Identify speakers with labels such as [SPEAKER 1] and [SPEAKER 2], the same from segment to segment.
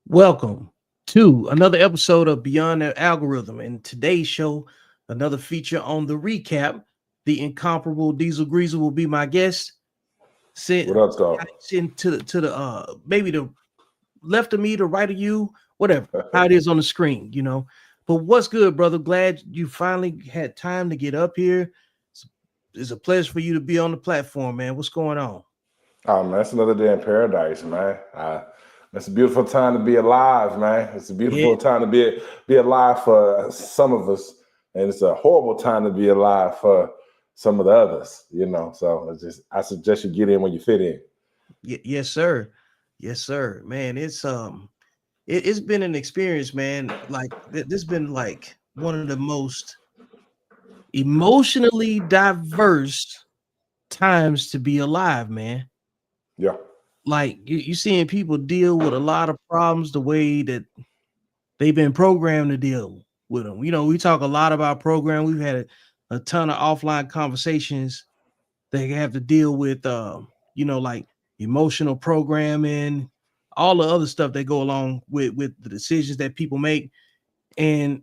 [SPEAKER 1] Welcome to another episode of Beyond the Algorithm. And today's show, another feature on the recap. The incomparable Deezil Greezil will be my guest.
[SPEAKER 2] What up, dog?
[SPEAKER 1] Sitting to the maybe the left of me, the right of you, whatever, how it is on the screen, But what's good, brother? Glad you finally had time to get up here. It's a pleasure for you to be on the platform, man. What's going on?
[SPEAKER 2] Oh man, it's another day in paradise, man. It's a beautiful time to be alive, man. It's a beautiful time to be alive for some of us, and it's a horrible time to be alive for some of the others. So I suggest you get in when you fit in.
[SPEAKER 1] Yes, sir. Yes, sir. Man, it's been an experience, man. Like this has been like one of the most emotionally diverse times to be alive, man.
[SPEAKER 2] Yeah.
[SPEAKER 1] Like you seeing people deal with a lot of problems the way that they've been programmed to deal with them. We talk a lot about program. We've had a ton of offline conversations that have to deal with, like emotional programming, all the other stuff that go along with the decisions that people make. And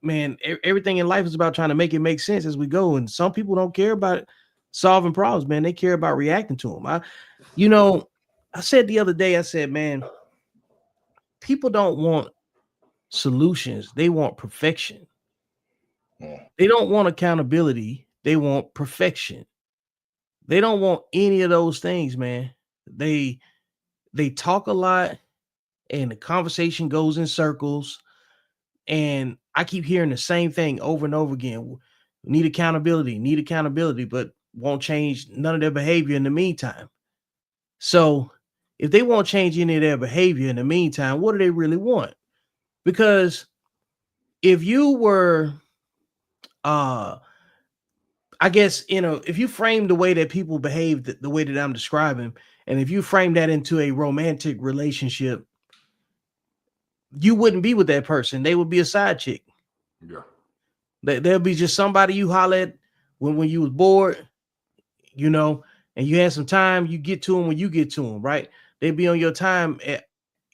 [SPEAKER 1] man, everything in life is about trying to make it make sense as we go. And some people don't care about solving problems, man. They care about reacting to them. I said the other day, I said, man, people don't want solutions. They want perfection. They don't want accountability. They want perfection. They don't want any of those things, man. They talk a lot and the conversation goes in circles. And I keep hearing the same thing over and over again. Need accountability, but won't change none of their behavior in the meantime. So if they won't change any of their behavior in the meantime, what do they really want? Because if you were, I guess, if you frame the way that people behave the way that I'm describing, and if you frame that into a romantic relationship, you wouldn't be with that person. They would be a side chick.
[SPEAKER 2] Yeah.
[SPEAKER 1] There'll be just somebody you holler at when you was bored, and you had some time, you get to them when you get to them, right? They'd be on your time at,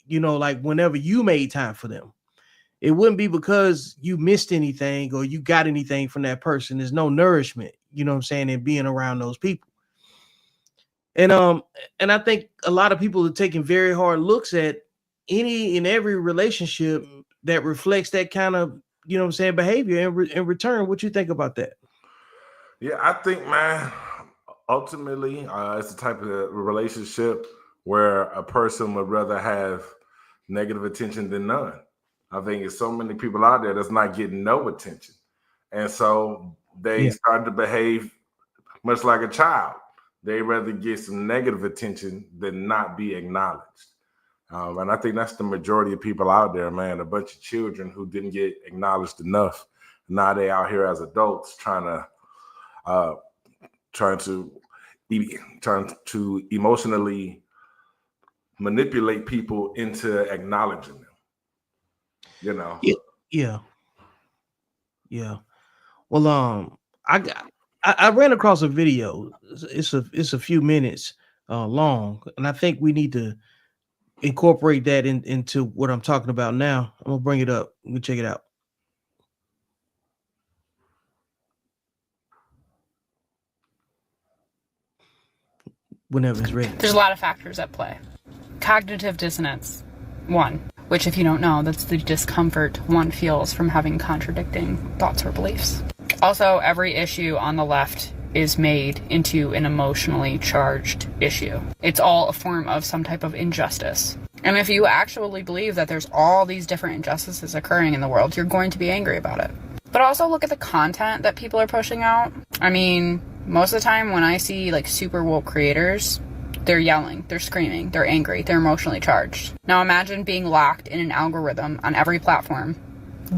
[SPEAKER 1] like whenever you made time for them. It wouldn't be because you missed anything or you got anything from that person. There's no nourishment, in being around those people. And I think a lot of people are taking very hard looks at any and every relationship that reflects that kind of, behavior in return. What you think about that?
[SPEAKER 2] Yeah, I think, man, ultimately, it's the type of relationship where a person would rather have negative attention than none. I think there's so many people out there that's not getting no attention. And so they start to behave much like a child. They rather get some negative attention than not be acknowledged. And I think that's the majority of people out there, man. A bunch of children who didn't get acknowledged enough. Now they out here as adults trying to emotionally manipulate people into acknowledging them.
[SPEAKER 1] Yeah. Well, I ran across a video. It's a few minutes long, and I think we need to incorporate that into what I'm talking about now. I'm gonna bring it up. We check it out. Whenever it's ready.
[SPEAKER 3] There's a lot of factors at play. Cognitive dissonance, one, which if you don't know, that's the discomfort one feels from having contradicting thoughts or beliefs. Also, every issue on the left is made into an emotionally charged issue. It's all a form of some type of injustice. And if you actually believe that there's all these different injustices occurring in the world, you're going to be angry about it. But also look at the content that people are pushing out. I mean, most of the time when I see like super woke creators, they're yelling, they're screaming, they're angry, they're emotionally charged. Now imagine being locked in an algorithm on every platform,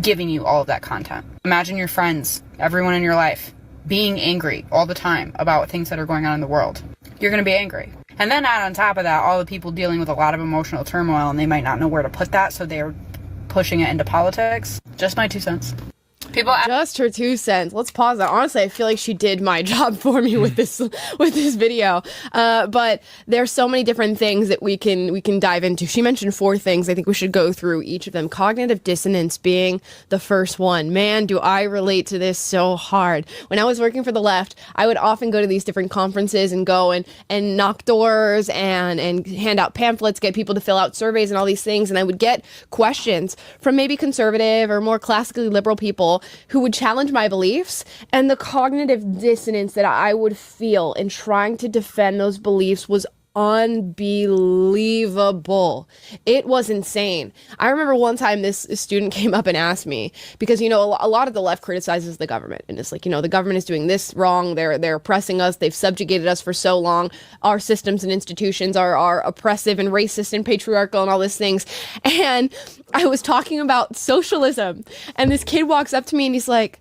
[SPEAKER 3] giving you all of that content. Imagine your friends, everyone in your life, being angry all the time about things that are going on in the world. You're going to be angry. And then add on top of that, all the people dealing with a lot of emotional turmoil, and they might not know where to put that, so they're pushing it into politics. Just my 2 cents. People
[SPEAKER 4] Just her 2 cents. Let's pause that. Honestly, I feel like she did my job for me with this video. But there's so many different things that we can dive into. She mentioned 4 things. I think we should go through each of them. Cognitive dissonance being the first one. Man, do I relate to this so hard. When I was working for the left, I would often go to these different conferences and go and knock doors and hand out pamphlets, get people to fill out surveys and all these things. And I would get questions from maybe conservative or more classically liberal people who would challenge my beliefs, and the cognitive dissonance that I would feel in trying to defend those beliefs was unbelievable. It was insane. I remember one time this student came up and asked me, because, you know, a lot of the left criticizes the government, and it's like, you know, the government is doing this wrong, they're oppressing us, they've subjugated us for so long, our systems and institutions are oppressive and racist and patriarchal and all these things. And I was talking about socialism, and this kid walks up to me and he's like,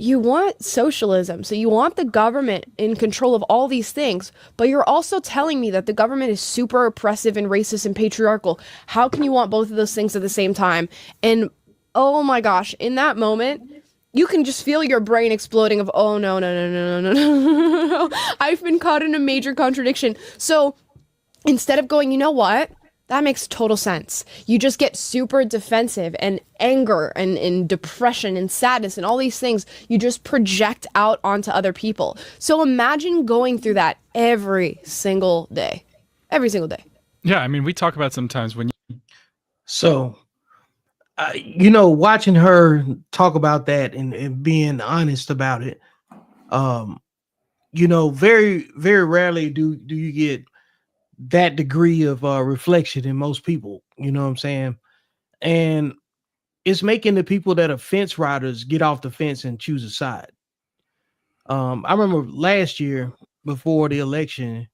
[SPEAKER 4] you want socialism, so you want the government in control of all these things, but you're also telling me that the government is super oppressive and racist and patriarchal. How can you want both of those things at the same time? And oh my gosh, in that moment, you can just feel your brain exploding of, oh no, I've been caught in a major contradiction. So instead of going, you know what? That makes total sense. You just get super defensive, and anger and depression and sadness and all these things you just project out onto other people. So imagine going through that every single day. Every single day.
[SPEAKER 5] Yeah, I mean, we talk about sometimes when you...
[SPEAKER 1] So, you know, watching her talk about that and being honest about it, you know, very, very rarely do you get that degree of reflection in most people, you know what I'm saying? And it's making the people that are fence riders get off the fence and choose a side. I remember last year before the election,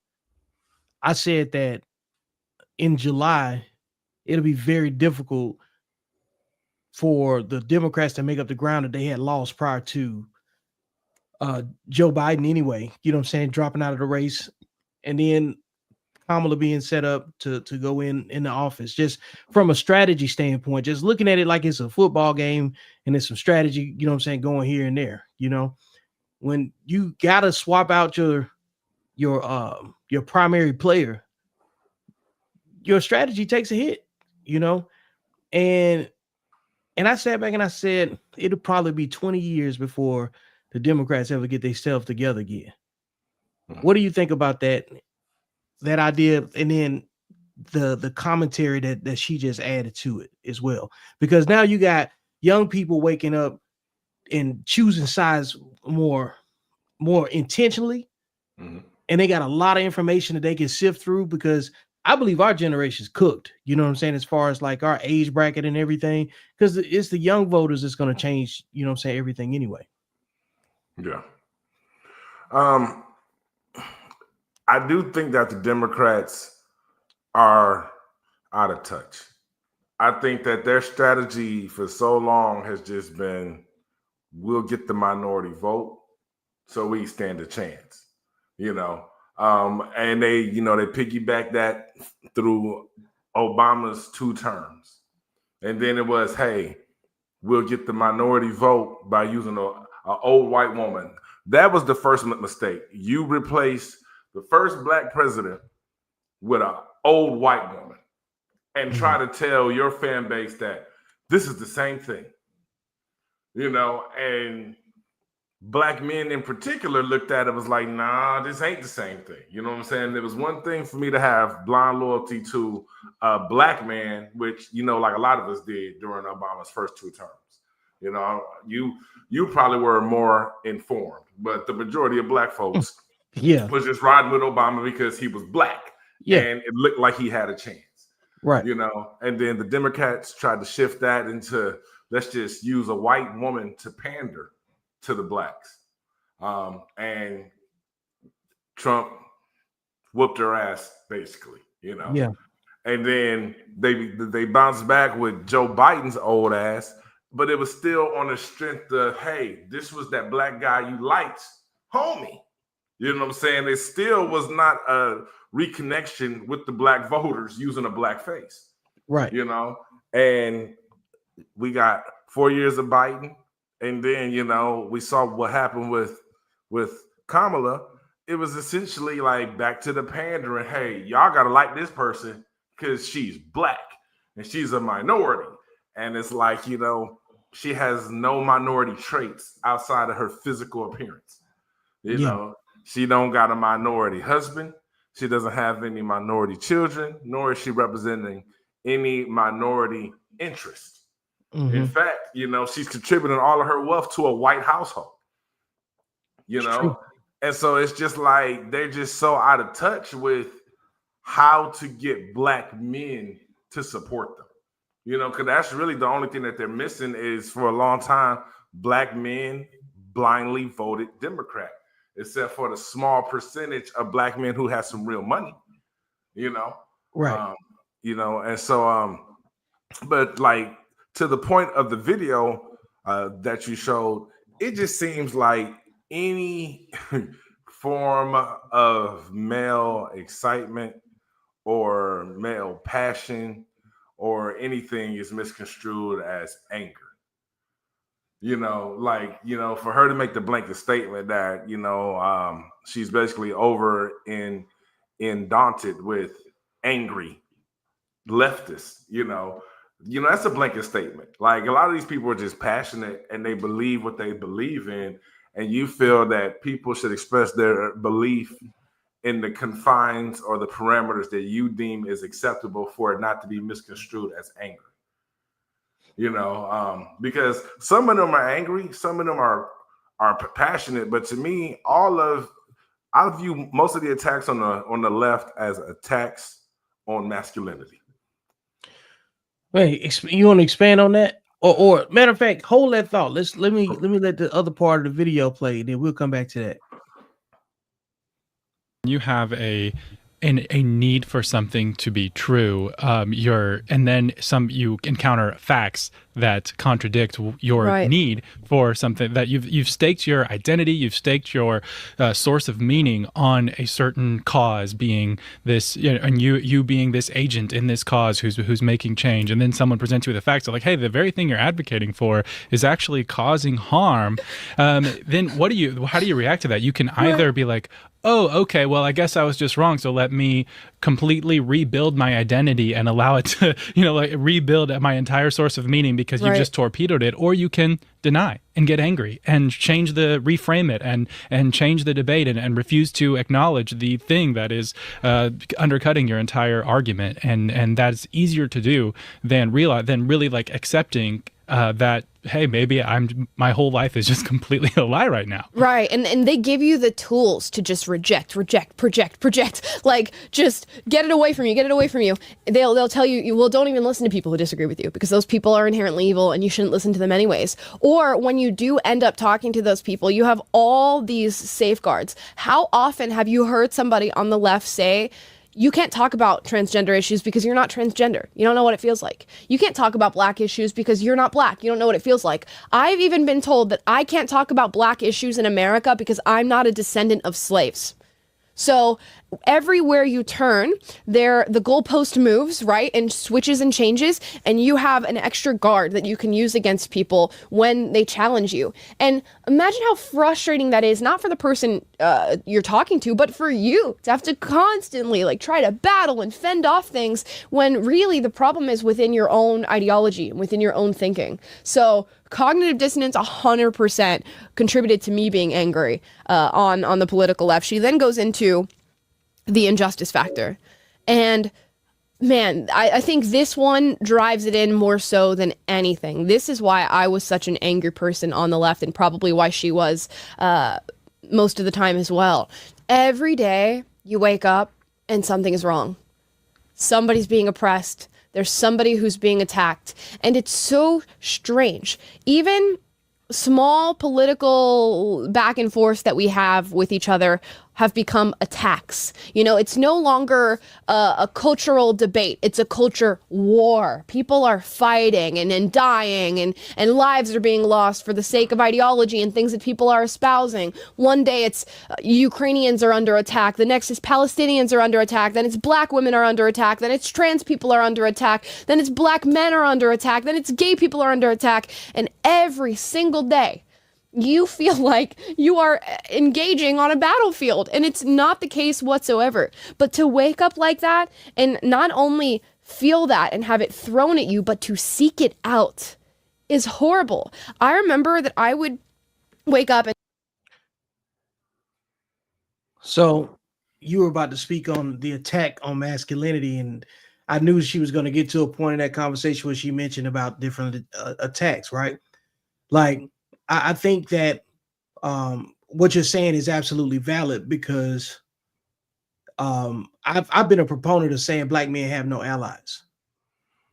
[SPEAKER 1] I said that in July, it'll be very difficult for the Democrats to make up the ground that they had lost prior to Joe Biden anyway, you know what I'm saying, dropping out of the race. And then Kamala being set up to go in the office, just from a strategy standpoint, just looking at it like it's a football game and there's some strategy, you know what I'm saying, going here and there. You know, when you gotta swap out your primary player, your strategy takes a hit, you know. And I sat back and I said it'll probably be 20 years before the Democrats ever get themselves together again. What do you think about that idea, and then the commentary that she just added to it as well? Because now you got young people waking up and choosing sides more intentionally, and they got a lot of information that they can sift through, because I believe our generation's cooked, you know what I'm saying, as far as like our age bracket and everything, because it's the young voters that's going to change, you know what I'm saying, everything anyway.
[SPEAKER 2] Yeah. I do think that the Democrats are out of touch. I think that their strategy for so long has just been, we'll get the minority vote so we stand a chance, you know. And they, you know, they piggyback that through Obama's 2 terms. And then it was, hey, we'll get the minority vote by using an old white woman. That was the first mistake. You replaced the first black president with an old white woman and try to tell your fan base that this is the same thing, you know. And black men in particular looked at it, was like, nah, this ain't the same thing. You know what I'm saying? There was one thing for me to have blind loyalty to a black man, which, you know, like a lot of us did during Obama's first 2 terms. You know, you probably were more informed, but the majority of black folks was just riding with Obama because he was black. Yeah. And it looked like he had a chance. Right. You know, and then the Democrats tried to shift that into, let's just use a white woman to pander to the blacks. And Trump whooped her ass, basically, you know. Yeah. And then they bounced back with Joe Biden's old ass, but it was still on the strength of, hey, this was that black guy you liked, homie. You know what I'm saying? It still was not a reconnection with the black voters using a black face. Right. You know, and we got 4 years of Biden, And then, we saw what happened with Kamala. It was essentially like back to the pandering. Hey, y'all gotta like this person because she's black and she's a minority. And it's like, she has no minority traits outside of her physical appearance. She don't got a minority husband. She doesn't have any minority children, nor is she representing any minority interest.
[SPEAKER 1] Mm-hmm.
[SPEAKER 2] In fact, she's contributing all of her wealth to a white household. And so it's just like they're just so out of touch with how to get black men to support them. Because that's really the only thing that they're missing is for a long time, black men blindly voted Democrat, except for the small percentage of black men who have some real money,
[SPEAKER 1] Right.
[SPEAKER 2] And so, but like to the point of the video that you showed, it just seems like any form of male excitement or male passion or anything is misconstrued as anger. For her to make the blanket statement that, she's basically over in daunted with angry leftists, that's a blanket statement. Like a lot of these people are just passionate and they believe what they believe in. And you feel that people should express their belief in the confines or the parameters that you deem is acceptable for it not to be misconstrued as anger. Because some of them are angry, some of them are passionate, but to me, I view most of the attacks on the left as attacks on masculinity.
[SPEAKER 1] Wait, you want to expand on that? Or matter of fact, hold that thought. Let me let the other part of the video play, and then we'll come back to that.
[SPEAKER 5] You have a need for something to be true, and then you encounter facts that contradict your need for something, that you've staked your identity, you've staked your source of meaning on a certain cause, being this, and you being this agent in this cause who's making change, and then someone presents you with the facts like, hey, the very thing you're advocating for is actually causing harm. Then how do you react to that? You can either be like, oh, okay, well, I guess I was just wrong, so let me completely rebuild my identity and allow it to, rebuild my entire source of meaning because you just torpedoed it. Or you can deny and get angry and reframe it and change the debate and refuse to acknowledge the thing that is undercutting your entire argument. And that's easier to do than really like accepting that, hey, maybe my whole life is just completely a lie right now.
[SPEAKER 4] Right. And they give you the tools to just reject, project, like just get it away from you. They'll tell you, well, don't even listen to people who disagree with you because those people are inherently evil and you shouldn't listen to them anyways. Or when you do end up talking to those people, you have all these safeguards. How often have you heard somebody on the left say, you can't talk about transgender issues because you're not transgender. You don't know what it feels like. You can't talk about black issues because you're not black. You don't know what it feels like. I've even been told that I can't talk about black issues in America because I'm not a descendant of slaves. So everywhere you turn, the goalpost moves, right, and switches and changes, and you have an extra guard that you can use against people when they challenge you. And imagine how frustrating that is, not for the person you're talking to, but for you to have to constantly try to battle and fend off things when really the problem is within your own ideology and within your own thinking. So cognitive dissonance 100% contributed to me being angry on the political left. She then goes into the injustice factor. And man, I think this one drives it in more so than anything. This is why I was such an angry person on the left, and probably why she was most of the time as well. Every day you wake up and something is wrong. Somebody's being oppressed. There's somebody who's being attacked. And it's so strange. Even small political back and forth that we have with each other have become attacks. You know, it's no longer a cultural debate. It's a culture war. People are fighting and dying and lives are being lost for the sake of ideology and things that people are espousing. One day it's Ukrainians are under attack. The next is Palestinians are under attack. Then it's black women are under attack. Then it's trans people are under attack. Then it's black men are under attack. Then it's gay people are under attack. And every single day, you feel like you are engaging on a battlefield, and it's not the case whatsoever. But to wake up like that and not only feel that and have it thrown at you, but to seek it out is horrible. I remember that I would wake up and...
[SPEAKER 1] So you were about to speak on the attack on masculinity, and I knew she was going to get to a point in that conversation where she mentioned about different attacks, right? Like, I think that what you're saying is absolutely valid, because I've been a proponent of saying black men have no allies,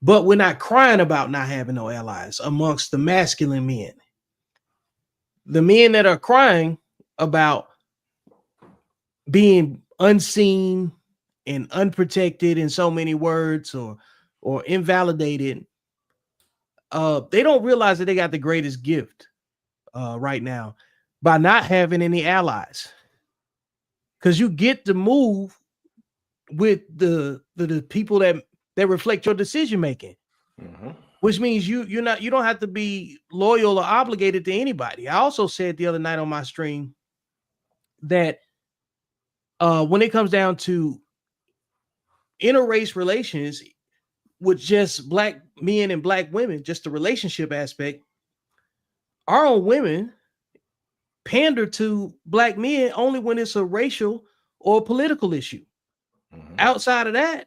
[SPEAKER 1] but we're not crying about not having no allies amongst the masculine men. The men that are crying about being unseen and unprotected, in so many words, or invalidated, they don't realize that they got the greatest gift right now by not having any allies, because you get to move with the people that reflect your decision making, which means you don't have to be loyal or obligated to anybody. I also said the other night on my stream that when it comes down to interrace relations with just black men and black women, just the relationship aspect, our own women pander to black men only when it's a racial or political issue. Outside of that,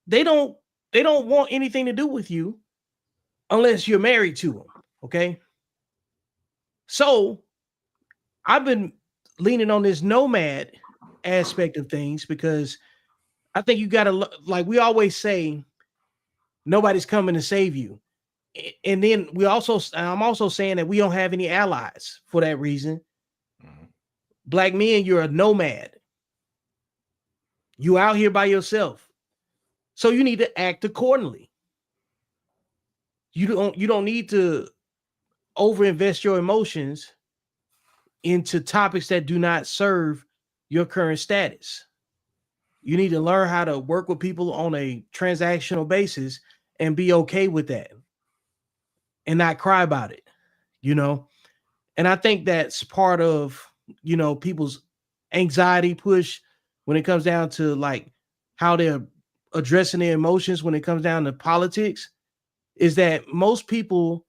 [SPEAKER 1] they don't want anything to do with you unless you're married to them. Okay. So I've been leaning on this nomad aspect of things, because I think you got to, like we always say, nobody's coming to save you. And then I'm also saying that we don't have any allies for that reason. Black men, you're a nomad. You out here by yourself. So you need to act accordingly. You don't need to overinvest your emotions into topics that do not serve your current status. You need to learn how to work with people on a transactional basis and be okay with that and not cry about it, you know? And I think that's part of, people's anxiety push when it comes down to like how they're addressing their emotions when it comes down to politics, is that most people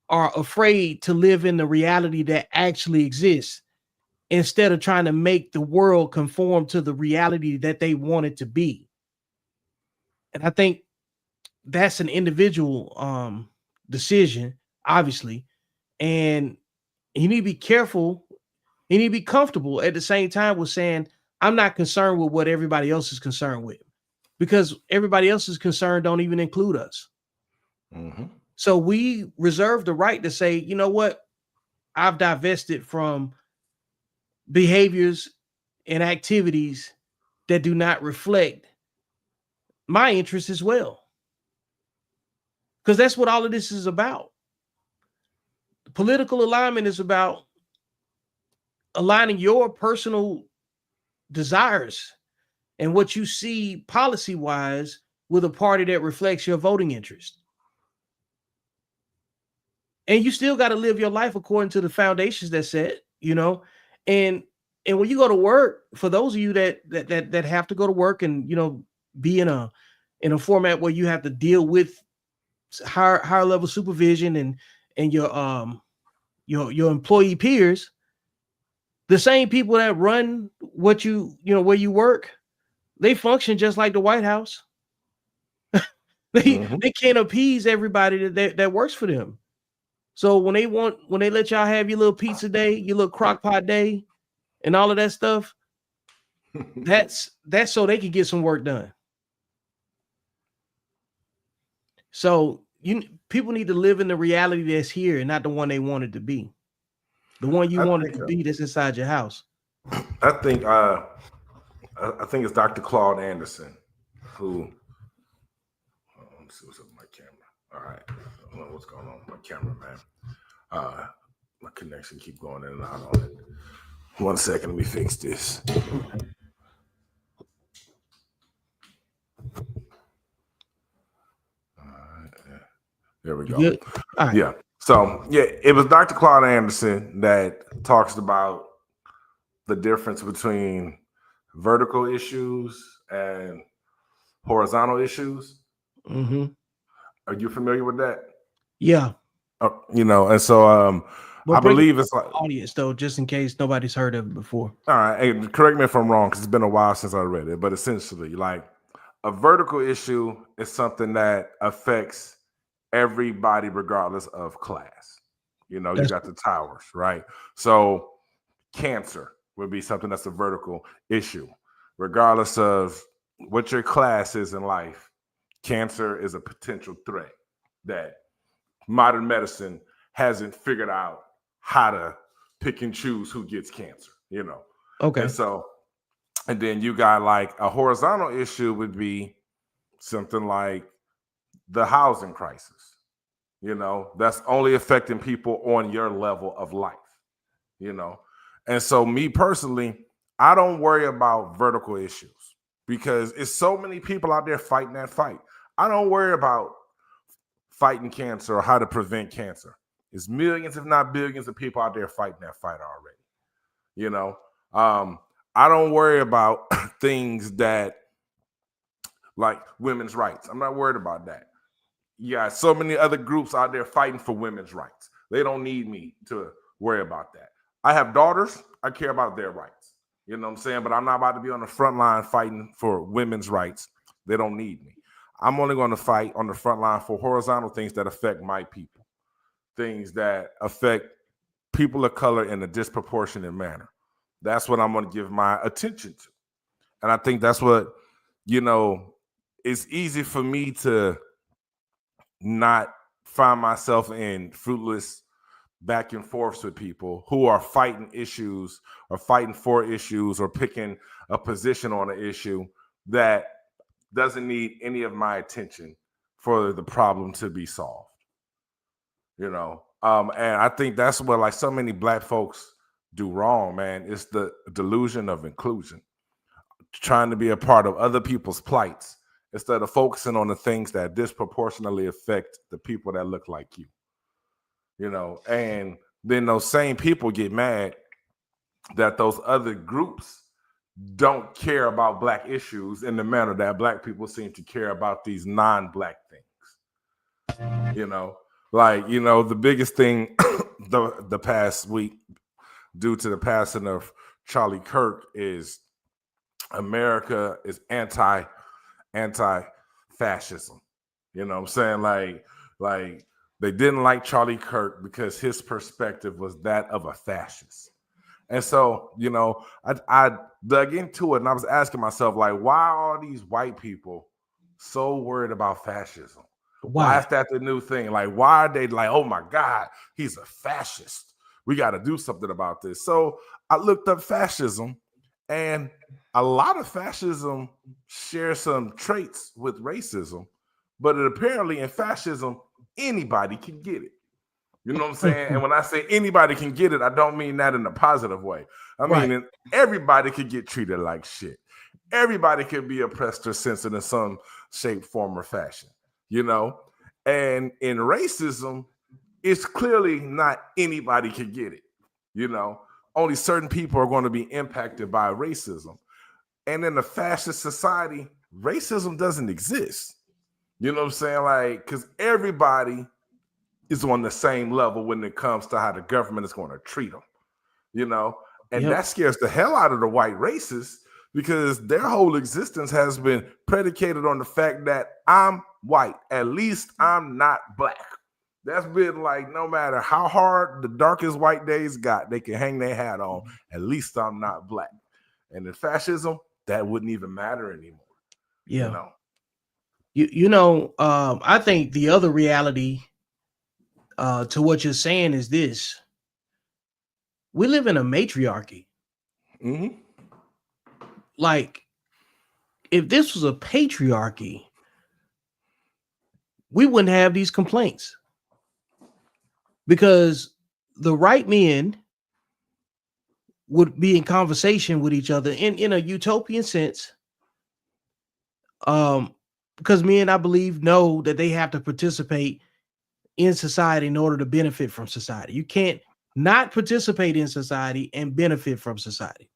[SPEAKER 1] are afraid to live in the reality that actually exists, instead of trying to make the world conform to the reality that they want it to be. And I think that's an individual decision, obviously. And you need to be careful. You need to be comfortable at the same time with saying, I'm not concerned with what everybody else is concerned with, because everybody else's concern don't even include us. So we reserve the right to say, you know what? I've divested from behaviors and activities that do not reflect my interests as well. Because that's what all of this is about. Political alignment is about aligning your personal desires and what you see policy-wise with a party that reflects your voting interest. And you still got to live your life according to the foundations that set, and when you go to work, for those of you that have to go to work and, be in a format where you have to deal with higher level supervision and your employee peers, the same people that run what where you work, they function just like the White House. They can't appease everybody that works for them. So when they let y'all have your little pizza day, your little crock pot day, and all of that stuff, that's so they can get some work done. So people need to live in the reality that's here and not the one they want it to be. The one you want it to be that's inside your house.
[SPEAKER 2] I think it's Dr. Claude Anderson who. Let me see what's up with my camera. All right, I don't know what's going on with my camera, man. My connection keep going in and out on it. 1 second, let me fix this. There we go.
[SPEAKER 1] Good? All right.
[SPEAKER 2] Yeah. So yeah, it was Dr. Claude Anderson that talks about the difference between vertical issues and horizontal issues.
[SPEAKER 1] Mm-hmm.
[SPEAKER 2] Are you familiar with that?
[SPEAKER 1] Yeah.
[SPEAKER 2] And so I believe it's like
[SPEAKER 1] audience though, just in case nobody's heard of it before.
[SPEAKER 2] All right, hey, correct me if I'm wrong because it's been a while since I read it, but essentially, like a vertical issue is something that affects everybody regardless of class. You got the towers, right? So cancer would be something that's a vertical issue, regardless of what your class is in life. Cancer is a potential threat that modern medicine hasn't figured out how to pick and choose who gets cancer,
[SPEAKER 1] Okay.
[SPEAKER 2] And then you got like a horizontal issue would be something like the housing crisis, that's only affecting people on your level of life, And so me personally, I don't worry about vertical issues because it's so many people out there fighting that fight. I don't worry about fighting cancer or how to prevent cancer. There's millions, if not billions, of people out there fighting that fight already. I don't worry about things that like women's rights. I'm not worried about that. You got so many other groups out there fighting for women's rights. They don't need me to worry about that. I have daughters. I care about their rights. You know what I'm saying? But I'm not about to be on the front line fighting for women's rights. They don't need me. I'm only going to fight on the front line for horizontal things that affect my people, things that affect people of color in a disproportionate manner. That's what I'm going to give my attention to. And I think that's what, it's easy for me to not find myself in fruitless back and forths with people who are fighting issues or fighting for issues or picking a position on an issue that doesn't need any of my attention for the problem to be solved. And I think that's what like so many Black folks do wrong, man. It's the delusion of inclusion, trying to be a part of other people's plights instead of focusing on the things that disproportionately affect the people that look like you. And then those same people get mad that those other groups don't care about Black issues in the manner that Black people seem to care about these non-Black things. The biggest thing the past week due to the passing of Charlie Kirk is America is anti-fascism. You know what I'm saying? Like they didn't like Charlie Kirk because his perspective was that of a fascist. And so, I dug into it and I was asking myself, like, why are these white people so worried about fascism? Why is that the new thing? Like, why are they like, oh my God, he's a fascist. We got to do something about this. So I looked up fascism, and a lot of fascism shares some traits with racism, but apparently in fascism, anybody can get it. You know what I'm saying? And when I say anybody can get it, I don't mean that in a positive way. I mean, everybody could get treated like shit. Everybody could be oppressed or censored in some shape, form, or fashion, And in racism, it's clearly not anybody can get it, Only certain people are going to be impacted by racism. And in a fascist society, racism doesn't exist. You know what I'm saying? Like, because everybody is on the same level when it comes to how the government is going to treat them, and that scares the hell out of the white racists because their whole existence has been predicated on the fact that I'm white. At least I'm not Black. That's been like, no matter how hard the darkest white days got, they can hang their hat on. At least I'm not Black. And in fascism, that wouldn't even matter anymore.
[SPEAKER 1] Yeah. I think the other reality to what you're saying is this: we live in a matriarchy.
[SPEAKER 2] Mm-hmm.
[SPEAKER 1] Like, if this was a patriarchy, we wouldn't have these complaints because the right men would be in conversation with each other in a utopian sense. Because men, I believe, know that they have to participate in society in order to benefit from society. You can't not participate in society and benefit from society.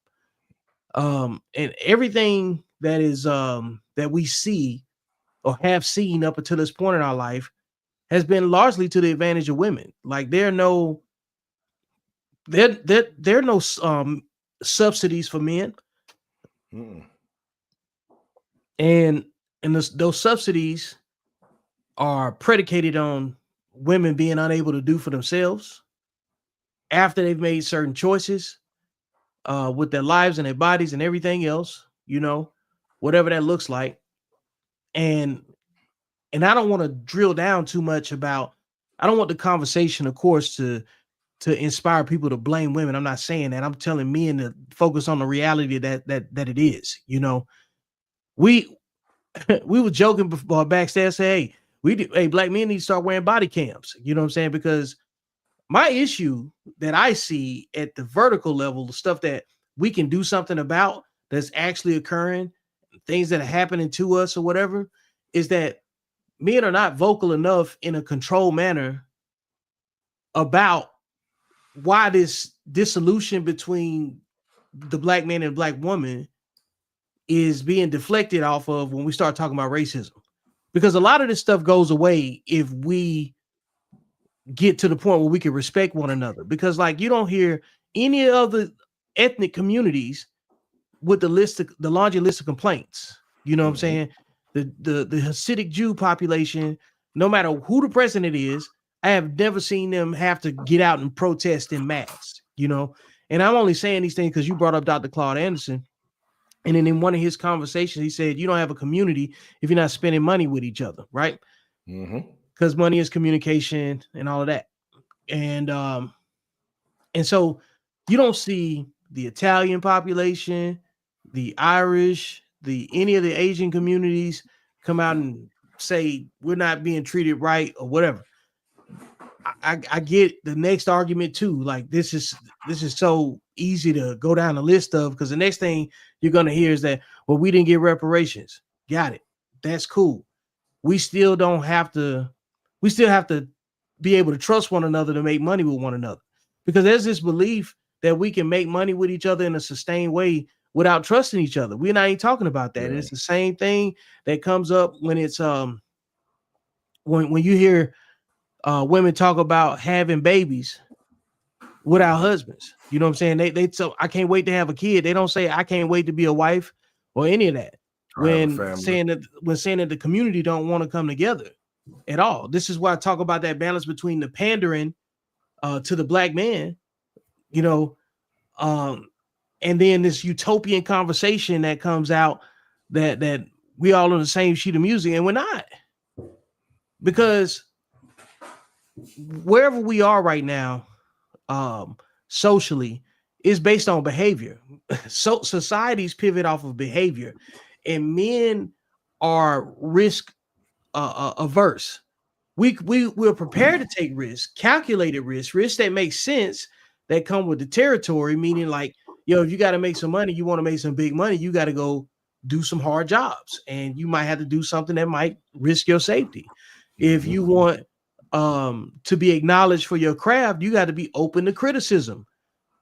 [SPEAKER 1] And everything that is that we see or have seen up until this point in our life has been largely to the advantage of women. Like there are no subsidies for men,
[SPEAKER 2] Mm-mm.
[SPEAKER 1] and those subsidies are predicated on women being unable to do for themselves after they've made certain choices with their lives and their bodies and everything else, whatever that looks like. And I don't want to drill down too much about, I don't want the conversation, of course, to inspire people to blame women. I'm not saying that. I'm telling men to focus on the reality that it is. We we were joking before backstage, say, hey, black men need to start wearing body cams. You know what I'm saying? Because my issue that I see at the vertical level, the stuff that we can do something about that's actually occurring, things that are happening to us or whatever, is that men are not vocal enough in a controlled manner about why this dissolution between the black man and black woman is being deflected off of when we start talking about racism. Because a lot of this stuff goes away if we get to the point where we can respect one another. Because like you don't hear any other ethnic communities with the laundry list of complaints. You know what I'm saying? The Hasidic Jew population, no matter who the president is, I have never seen them have to get out and protest in mass, And I'm only saying these things because you brought up Dr. Claude Anderson. And then in one of his conversations, he said, you don't have a community if you're not spending money with each other, right? Because money is communication and all of that. And so you don't see the Italian population, the Irish, any of the Asian communities come out and say we're not being treated right or whatever. I get the next argument too. Like this is so easy to go down the list of, because the next thing you're gonna hear is that, well, we didn't get reparations. Got it. That's cool. We still have to be able to trust one another to make money with one another, because there's this belief that we can make money with each other in a sustained way without trusting each other. We're not even talking about that. Yeah. And it's the same thing that comes up when it's when you hear women talk about having babies without husbands. You know what I'm saying? They so I can't wait to have a kid. They don't say I can't wait to be a wife or any of that. When saying that the community don't want to come together at all. This is why I talk about that balance between the pandering to the black man, and then this utopian conversation that comes out that we all on the same sheet of music, and we're not. Because wherever we are right now, socially, is based on behavior. So societies pivot off of behavior, and men are risk averse. We're prepared to take risks, calculated risks that make sense, that come with the territory, meaning like, if you got to make some money, you want to make some big money, you got to go do some hard jobs, and you might have to do something that might risk your safety. If you want to be acknowledged for your craft, you got to be open to criticism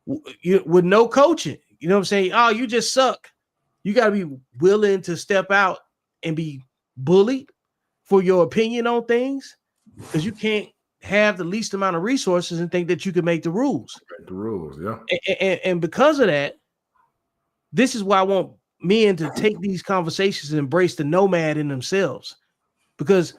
[SPEAKER 1] with no coaching. You know what I'm saying? Oh, you just suck. You got to be willing to step out and be bullied for your opinion on things, because you can't have the least amount of resources and think that you can make the rules.
[SPEAKER 2] The rules, yeah.
[SPEAKER 1] And because of that, this is why I want men to take these conversations and embrace the nomad in themselves, because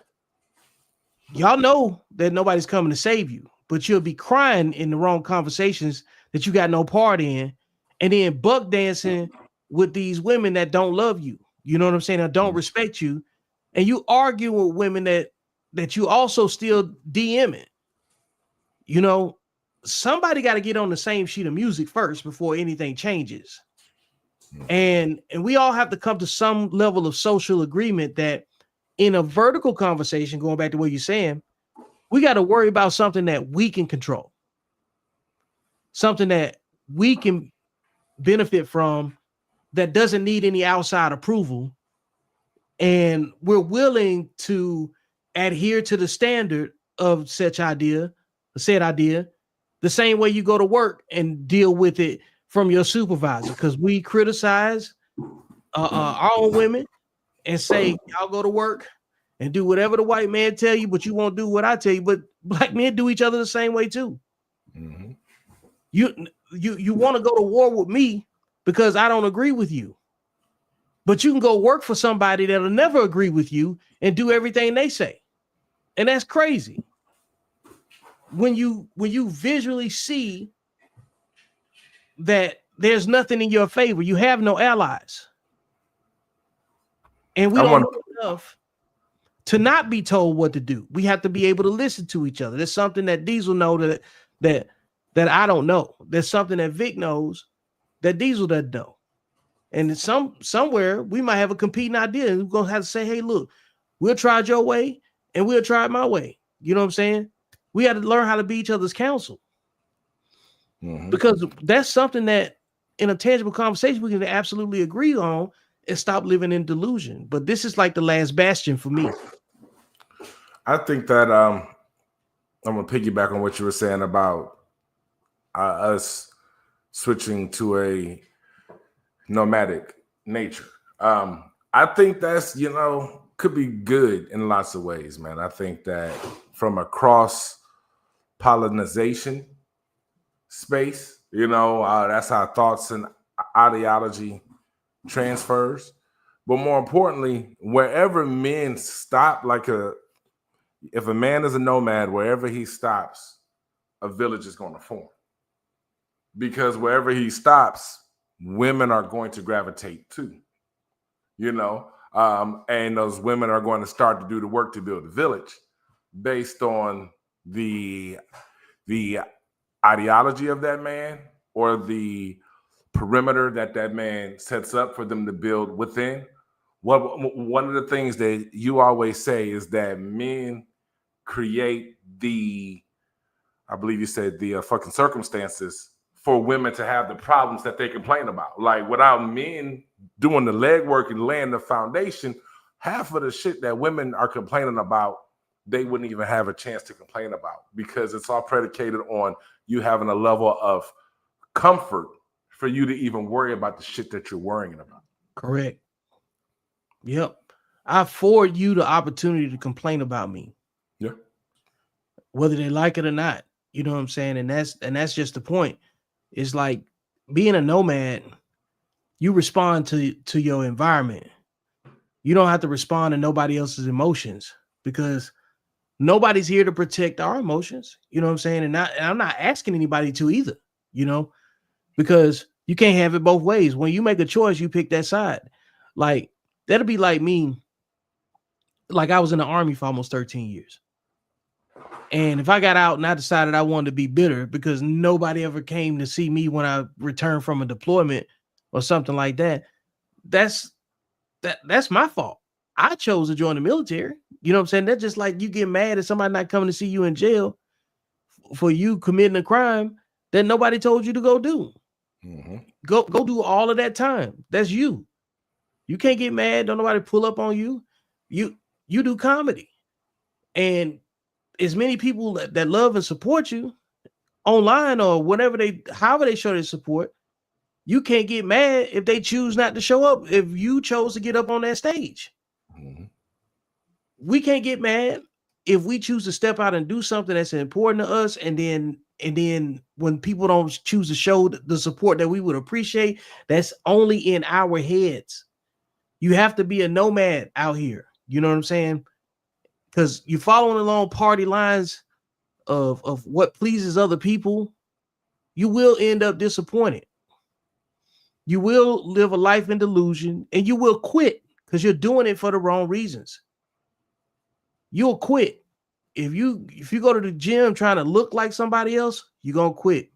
[SPEAKER 1] y'all know that nobody's coming to save you, but you'll be crying in the wrong conversations that you got no part in, and then buck dancing with these women that don't love you. You know what I'm saying? Or don't respect you. And you argue with women that you also still DMing. Somebody got to get on the same sheet of music first before anything changes. And we all have to come to some level of social agreement that in a vertical conversation, going back to what you're saying, we got to worry about something that we can control, something that we can benefit from that doesn't need any outside approval. And we're willing to adhere to the standard of said idea, the same way you go to work and deal with it from your supervisor. Because we criticize our own women and say, y'all go to work and do whatever the white man tell you, but you won't do what I tell you. But black men do each other the same way too. Mm-hmm. You want to go to war with me because I don't agree with you. But you can go work for somebody that'll never agree with you and do everything they say. And that's crazy. When you visually see that there's nothing in your favor, you have no allies. And we don't know enough to not be told what to do. We have to be able to listen to each other. There's something that Deezil knows that I don't know. There's something that Vic knows that Deezil doesn't know. And somewhere we might have a competing idea, and we're gonna have to say, hey, look, we'll try it your way and we'll try it my way. You know what I'm saying? We had to learn how to be each other's counsel. Mm-hmm. Because that's something that in a tangible conversation we can absolutely agree on and stop living in delusion. But this is like the last bastion for me.
[SPEAKER 2] I think that I'm gonna piggyback on what you were saying about us switching to a nomadic nature. I think that's, could be good in lots of ways, man. I think that from a cross-pollination space, that's how thoughts and ideology transfers. But more importantly, wherever men stop, if a man is a nomad, wherever he stops, a village is going to form. Because wherever he stops, women are going to gravitate to, and those women are going to start to do the work to build a village based on the ideology of that man or the perimeter that man sets up for them to build within. One of the things that you always say is that men create I believe you said the fucking circumstances for women to have the problems that they complain about. Like, without men doing the legwork and laying the foundation, half of the shit that women are complaining about, they wouldn't even have a chance to complain about, because it's all predicated on you having a level of comfort for you to even worry about the shit that you're worrying about.
[SPEAKER 1] Correct. Yep. I afford you the opportunity to complain about me.
[SPEAKER 2] Yeah.
[SPEAKER 1] Whether they like it or not. You know what I'm saying? And that's just the point. It's like being a nomad, you respond to your environment. You don't have to respond to nobody else's emotions, because nobody's here to protect our emotions. You know what I'm saying? And I'm not asking anybody to either, because you can't have it both ways. When you make a choice, you pick that side. Like, that'll be like me. Like, I was in the Army for almost 13 years. And if I got out and I decided I wanted to be bitter because nobody ever came to see me when I returned from a deployment or something like that, that's my fault. I chose to join the military. You know what I'm saying? That's just like you get mad at somebody not coming to see you in jail for you committing a crime that nobody told you to go do. Mm-hmm. Go do all of that time. That's you. You can't get mad. Don't nobody pull up on you. You do comedy. And as many people that love and support you online or however they show their support, you can't get mad if they choose not to show up, if you chose to get up on that stage. Mm-hmm. We can't get mad if we choose to step out and do something that's important to us, and then when people don't choose to show the support that we would appreciate, that's only in our heads. You have to be a nomad out here. You know what I'm saying? Because you're following along party lines of what pleases other people, you will end up disappointed. You will live a life in delusion, and you will quit because you're doing it for the wrong reasons. You'll quit. If you go to the gym trying to look like somebody else, you're going to quit.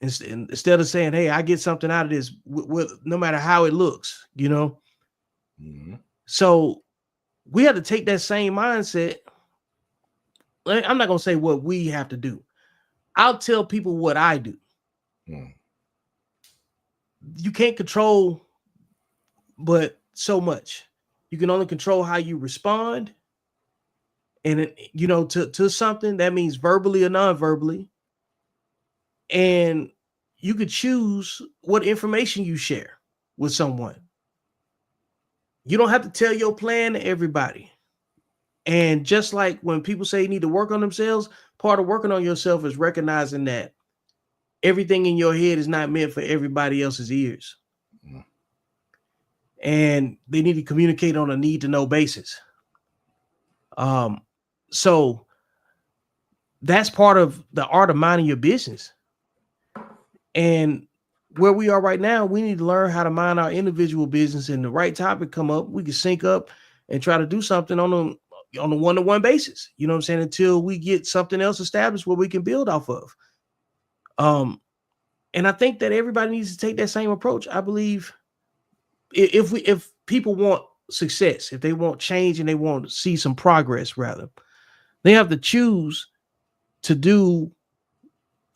[SPEAKER 1] Instead of saying, hey, I get something out of this with no matter how it looks, you know.
[SPEAKER 2] Mm-hmm.
[SPEAKER 1] So we have to take that same mindset. I'm not gonna say what we have to do. I'll tell people what I do. You can't control but so much. You can only control how you respond. And you know, to something that means verbally or non-verbally. And you could choose what information you share with someone. You don't have to tell your plan to everybody. And just like when people say you need to work on themselves, part of working on yourself is recognizing that everything in your head is not meant for everybody else's ears. And they need to communicate on a need to know basis. So that's part of the art of minding your business. And where we are right now, we need to learn how to mind our individual business, and the right topic come up, we can sync up and try to do something on a one-to-one basis. You know what I'm saying? Until we get something else established where we can build off of. And I think that everybody needs to take that same approach. I believe if people want success, if they want change and they want to see some progress, rather, they have to choose to do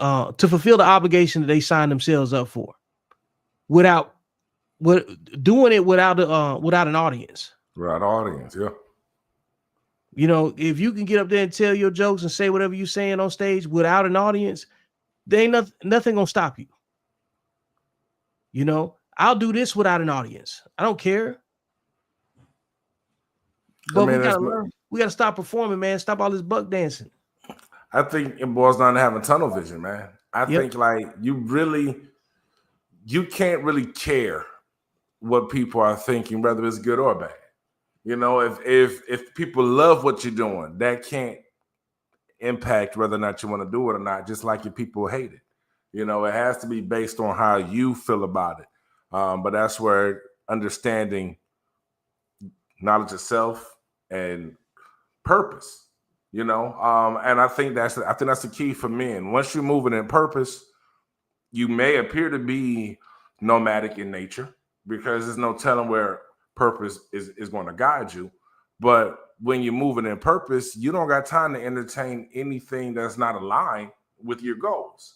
[SPEAKER 1] to fulfill the obligation that they signed themselves up for, without doing it without an audience.
[SPEAKER 2] Without audience, yeah.
[SPEAKER 1] You know, if you can get up there and tell your jokes and say whatever you're saying on stage without an audience, there ain't nothing gonna stop you. You know, I'll do this without an audience. I don't care. But we gotta learn. We gotta stop performing, man. Stop all this buck dancing.
[SPEAKER 2] I think it boils down to having tunnel vision, man. I think like you can't really care what people are thinking, whether it's good or bad. You know, if people love what you're doing, that can't impact whether or not you want to do it or not, just like if people hate it. You know, it has to be based on how you feel about it. But that's where understanding knowledge of self and purpose, you know, and I think that's the key for men. Once you're moving in purpose, you may appear to be nomadic in nature because there's no telling where purpose is going to guide you. But when you're moving in purpose, you don't got time to entertain anything that's not aligned with your goals,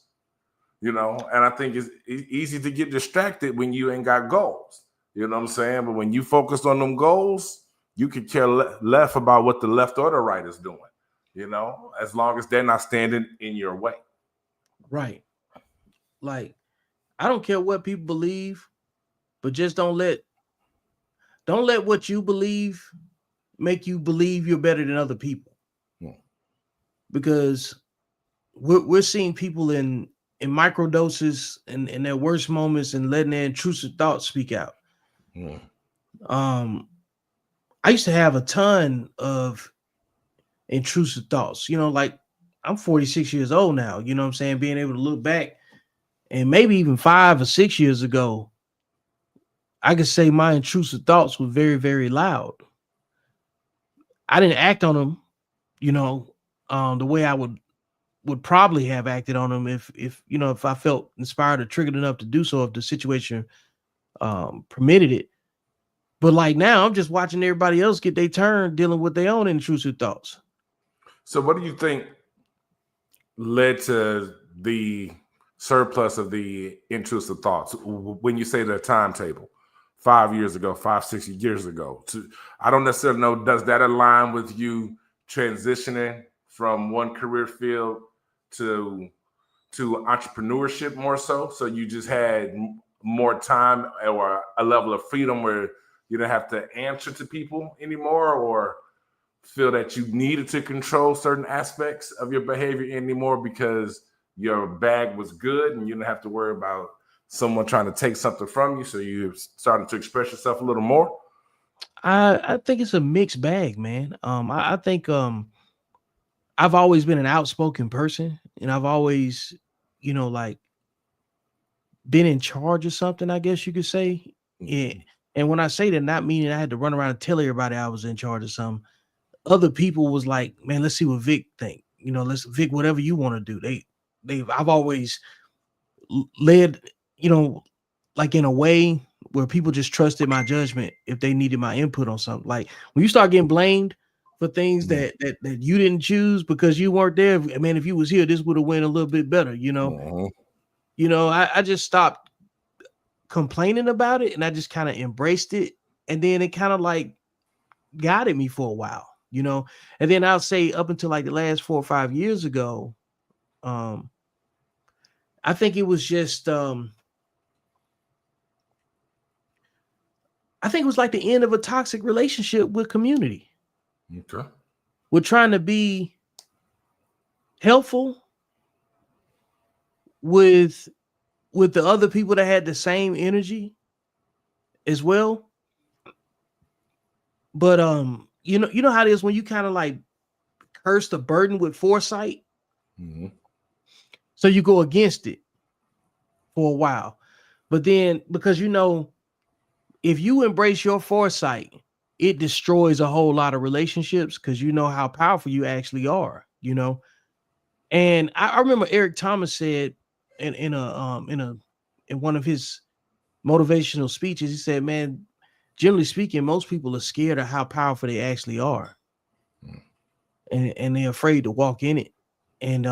[SPEAKER 2] you know. And I think it's easy to get distracted when you ain't got goals, you know what I'm saying? But when you focus on them goals, you could care less about what the left or the right is doing, you know, as long as they're not standing in your way.
[SPEAKER 1] Right. Like, I don't care what people believe, but just don't let what you believe make you believe you're better than other people. Because we're seeing people in microdoses and in their worst moments and letting their intrusive thoughts speak out. I used to have a ton of intrusive thoughts, you know, like I'm 46 years old now, you know what I'm saying? Being able to look back and maybe even 5 or 6 years ago, I could say my intrusive thoughts were very, very loud. I didn't act on them, you know, the way I would probably have acted on them if you know, if I felt inspired or triggered enough to do so, if the situation permitted it. But like now, I'm just watching everybody else get their turn dealing with their own intrusive thoughts.
[SPEAKER 2] So what do you think led to the surplus of the intrusive thoughts? When you say the timetable, 5 years ago, 6 years ago, I don't necessarily know, does that align with you transitioning from one career field to entrepreneurship more so? So you just had more time or a level of freedom where you don't have to answer to people anymore, or feel that you needed to control certain aspects of your behavior anymore because your bag was good and you didn't have to worry about someone trying to take something from you, so you started to express yourself a little more?
[SPEAKER 1] I think it's a mixed bag, man. I think I've always been an outspoken person, and I've always, you know, like been in charge of something, I guess you could say. Yeah. And when I say that, not meaning I had to run around and tell everybody I was in charge of something. Other people was like, man, let's see what Vic think. You know, let's Vic, whatever you want to do. I've always led, like in a way where people just trusted my judgment if they needed my input on something. Like when you start getting blamed for things that you didn't choose because you weren't there. I mean, if you was here, this would have went a little bit better, I just stopped complaining about it and I just kind of embraced it. And then it kind of like guided me for a while, and then I'll say up until like the last 4 or 5 years ago, I think it was just, I think it was like the end of a toxic relationship with community.
[SPEAKER 2] Okay.
[SPEAKER 1] We're trying to be helpful with the other people that had the same energy as well. But you know how it is when you kind of like curse the burden with foresight. So you go against it for a while. But then because if you embrace your foresight, it destroys a whole lot of relationships because you know how powerful you actually are, And I remember Eric Thomas said in one of his motivational speeches, he said, man, generally speaking, most people are scared of how powerful they actually are. And they're afraid to walk in it. And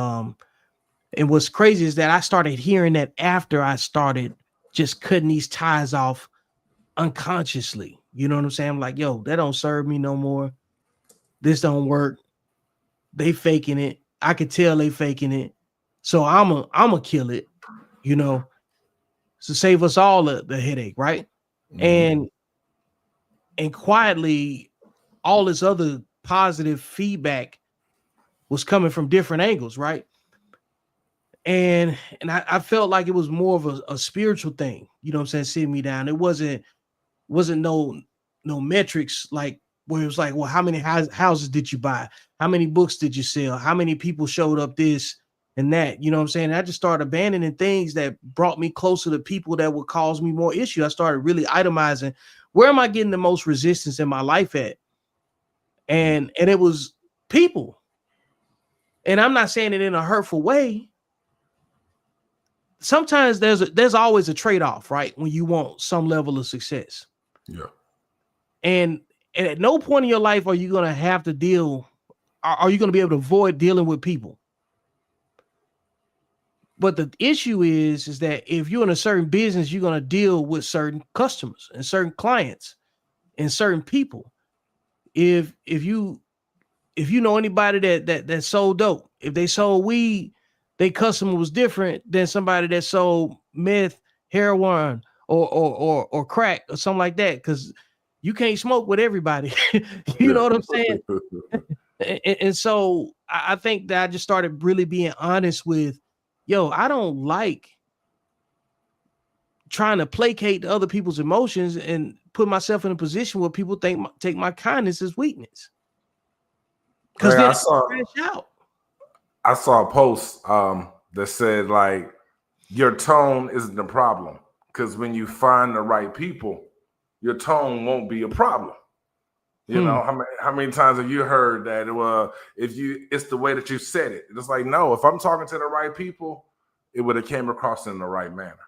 [SPEAKER 1] what's crazy is that I started hearing that after I started just cutting these ties off unconsciously. You know what I'm saying? I'm like, yo, that don't serve me no more. This don't work. They faking it. I could tell they faking it. So I'm a kill it, to save us all the headache, right? And quietly, all this other positive feedback was coming from different angles, right? And I felt like it was more of a spiritual thing, sitting me down. It wasn't no metrics like where it was like, well, how many houses did you buy? How many books did you sell? How many people showed up this and that? You know what I'm saying? I just started abandoning things that brought me closer to people that would cause me more issue. I started really itemizing, where am I getting the most resistance in my life at? And it was people. And I'm not saying it in a hurtful way. Sometimes there's always a trade-off, right? When you want some level of success.
[SPEAKER 2] Yeah.
[SPEAKER 1] And at no point in your life are you going to have to deal, are you going to be able to avoid dealing with people? But the issue is that if you're in a certain business, you're going to deal with certain customers and certain clients and certain people. If you know anybody that sold dope, if they sold weed, their customer was different than somebody that sold meth, heroin, or crack or something like that. Because you can't smoke with everybody. You know what I'm saying? and so I think that I just started really being honest with, yo, I don't like trying to placate to other people's emotions and put myself in a position where people take my kindness as weakness. Because then
[SPEAKER 2] I saw a post that said, like, your tone isn't the problem, because when you find the right people, your tone won't be a problem. You know, how many times have you heard that? Well, it's the way that you said it. It's like, no, if I'm talking to the right people, it would have came across in the right manner.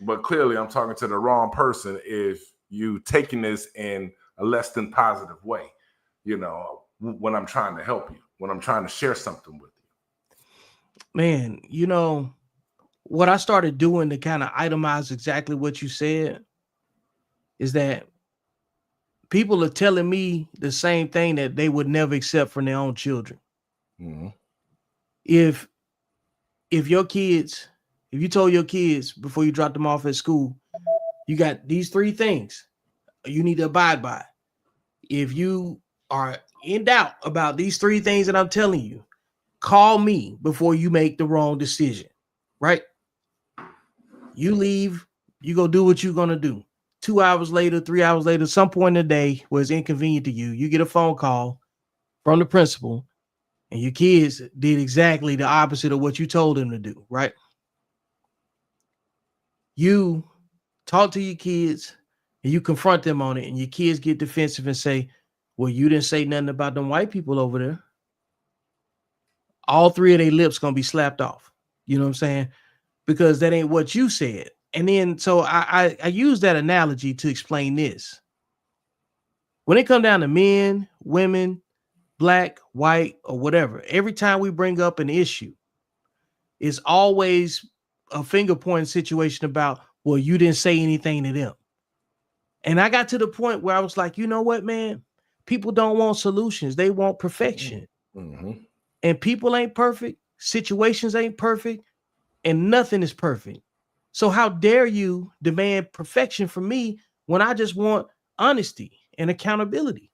[SPEAKER 2] But clearly, I'm talking to the wrong person if you taking this in a less than positive way. When I'm trying to help you, when I'm trying to share something with you.
[SPEAKER 1] Man, what I started doing to kind of itemize exactly what you said is that people are telling me the same thing that they would never accept from their own children. Mm-hmm. If you told your kids before you dropped them off at school, you got these 3 things you need to abide by. If you are in doubt about these 3 things that I'm telling you, call me before you make the wrong decision, right? You leave, you go do what you're going to do. 2 hours later, 3 hours later, some point in the day where it's inconvenient to you, you get a phone call from the principal and your kids did exactly the opposite of what you told them to do, right? You talk to your kids and you confront them on it, and your kids get defensive and say, well, you didn't say nothing about them white people over there. All 3 of their lips going to be slapped off. You know what I'm saying? because that ain't what you said. And then so I use that analogy to explain this. When it comes down to men, women, black, white, or whatever, every time we bring up an issue, it's always a finger pointing situation about, well, you didn't say anything to them. And I got to the point where I was like, you know what, man? People don't want solutions. They want perfection.
[SPEAKER 2] Mm-hmm.
[SPEAKER 1] And people ain't perfect. Situations ain't perfect. And nothing is perfect. So how dare you demand perfection from me when I just want honesty and accountability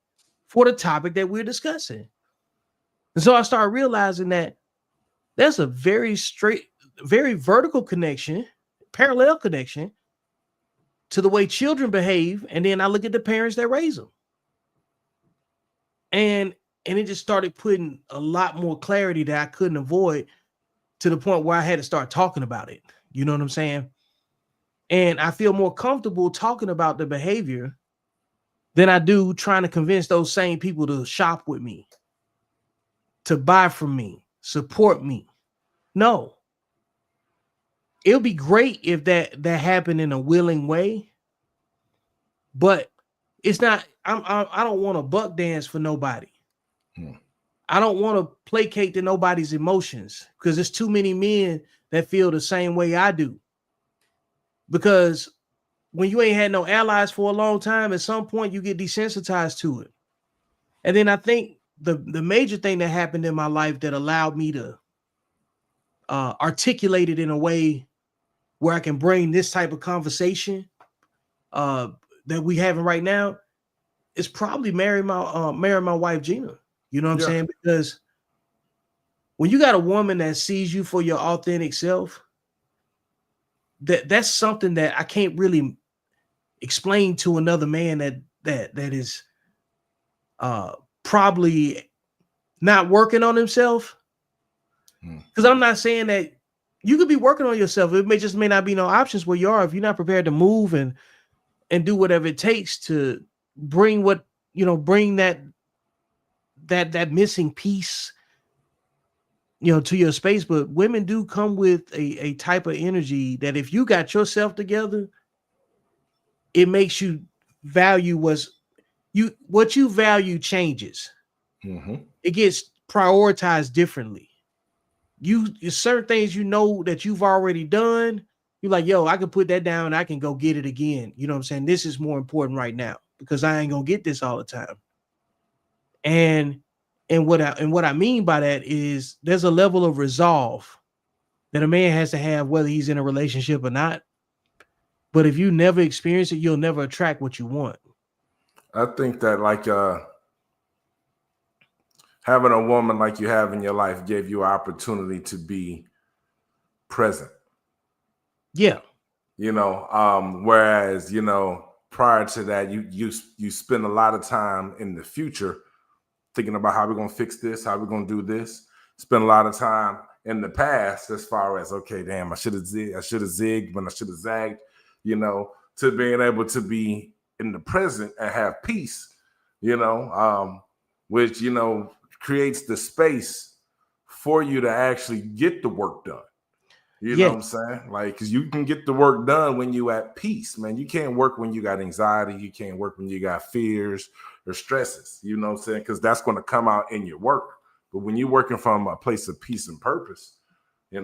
[SPEAKER 1] for the topic that we're discussing? And so I started realizing that there's a very vertical connection, parallel connection to the way children behave. And then I look at the parents that raise them. And it just started putting a lot more clarity that I couldn't avoid, to the point where I had to start talking about it. You know what I'm saying? And I feel more comfortable talking about the behavior than I do trying to convince those same people to shop with me, to buy from me, support me. No. It'll be great if that happened in a willing way, but it's not. I don't want to buck dance for nobody. I don't want to placate to nobody's emotions, because there's too many men that feel the same way I do. Because when you ain't had no allies for a long time, at some point you get desensitized to it. And then I think the major thing that happened in my life that allowed me to articulate it in a way where I can bring this type of conversation that we having right now is probably marrying my wife Gina. You know what I'm saying? Because when you got a woman that sees you for your authentic self, that's something that I can't really explain to another man that is probably not working on himself. Because I'm not saying that you could be working on yourself. It may not be no options where you are if you're not prepared to move and do whatever it takes to bring bring that missing piece, to your space. But women do come with a type of energy that if you got yourself together, it makes you value what you value changes. It gets prioritized differently. Certain things that you've already done, you're like, yo, I can put that down, I can go get it again. You know what I'm saying? This is more important right now because I ain't gonna get this all the time. And what I mean by that is there's a level of resolve that a man has to have, whether he's in a relationship or not. But if you never experience it, you'll never attract what you want.
[SPEAKER 2] I think that having a woman like you have in your life gave you an opportunity to be present.
[SPEAKER 1] Yeah.
[SPEAKER 2] Whereas, prior to that, you spend a lot of time in the future thinking about how we're going to fix this, how we're going to do this. Spend a lot of time in the past as far as, okay, damn, I should have zigged when I should have zagged, to being able to be in the present and have peace, which, creates the space for you to actually get the work done. You know what I'm saying? Like, because you can get the work done when you at peace, man. You can't work when you got anxiety. You can't work when you got fears or stresses. You know what I'm saying? Because that's going to come out in your work. But when you're working from a place of peace and purpose, it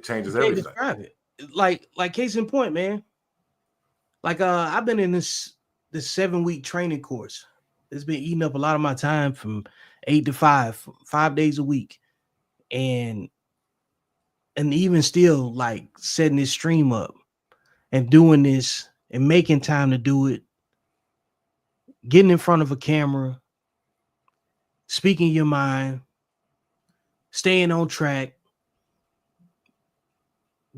[SPEAKER 2] changes everything.
[SPEAKER 1] Describe it. Like case in point, man. Like I've been in this 7-week training course. It's been eating up a lot of my time from 8 to 5 days a week. And even still, like, setting this stream up and doing this and making time to do it, getting in front of a camera, speaking your mind, staying on track,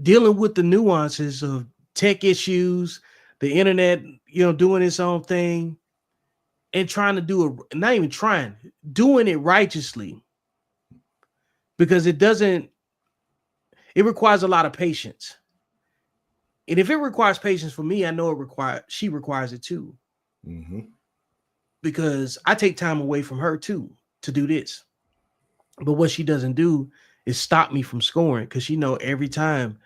[SPEAKER 1] dealing with the nuances of tech issues, the internet, doing its own thing, and trying to doing it righteously, because it requires a lot of patience. And if it requires patience for me, I know she requires it too. Because I take time away from her too to do this. But what she doesn't do it stopped me from scoring because every time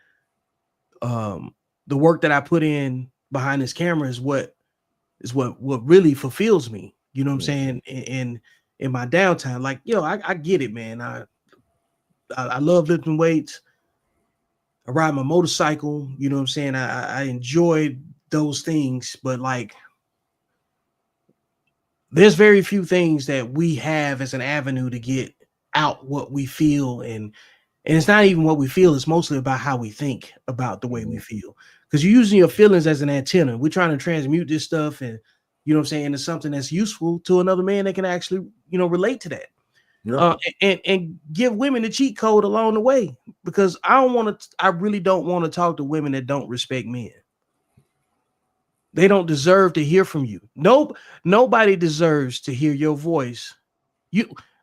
[SPEAKER 1] the work that I put in behind this camera is what really fulfills me. You know what I'm saying? In my downtime, like I get it, man. I love lifting weights. I ride my motorcycle. You know what I'm saying? I enjoy those things, but like there's very few things that we have as an avenue to get out what we feel, and it's not even what we feel, it's mostly about how we think about the way we feel, because you're using your feelings as an antenna. We're trying to transmute this stuff, and into something that's useful to another man that can actually relate to that. And give women the cheat code along the way, because I really don't want to talk to women that don't respect men. They don't deserve to hear from you. Nobody deserves to hear your voice.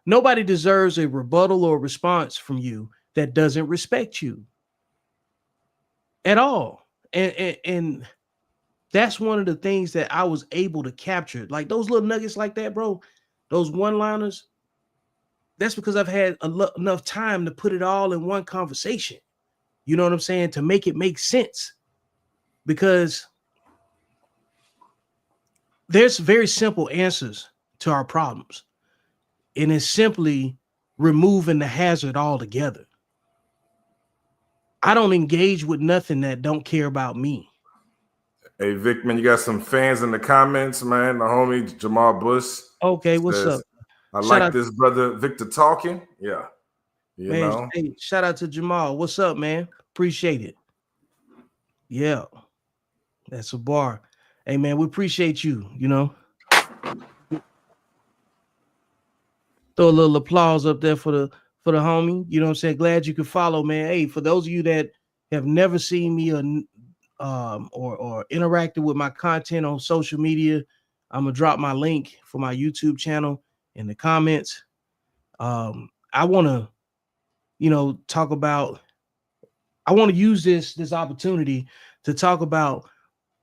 [SPEAKER 1] Nobody deserves a rebuttal or response from you that doesn't respect you at all. And that's one of the things that I was able to capture. Like those little nuggets like that, bro, those one-liners, that's because I've had enough time to put it all in one conversation. You know what I'm saying? To make it make sense. Because there's very simple answers to our problems. And it's simply removing the hazard altogether. I don't engage with nothing that don't care about me.
[SPEAKER 2] Hey, Vic, man, you got some fans in the comments, man. The homie Jamal Bush.
[SPEAKER 1] Okay, what's up?
[SPEAKER 2] I like this brother Victor talking. Yeah. You know.
[SPEAKER 1] Hey, shout out to Jamal. What's up, man? Appreciate it. Yeah. That's a bar. Hey, man, we appreciate you, Throw a little applause up there for the homie. You know what I'm saying? Glad you could follow, man. Hey, for those of you that have never seen me or interacted with my content on social media, I'm gonna drop my link for my YouTube channel in the comments. I want to, talk about. I want to use this opportunity to talk about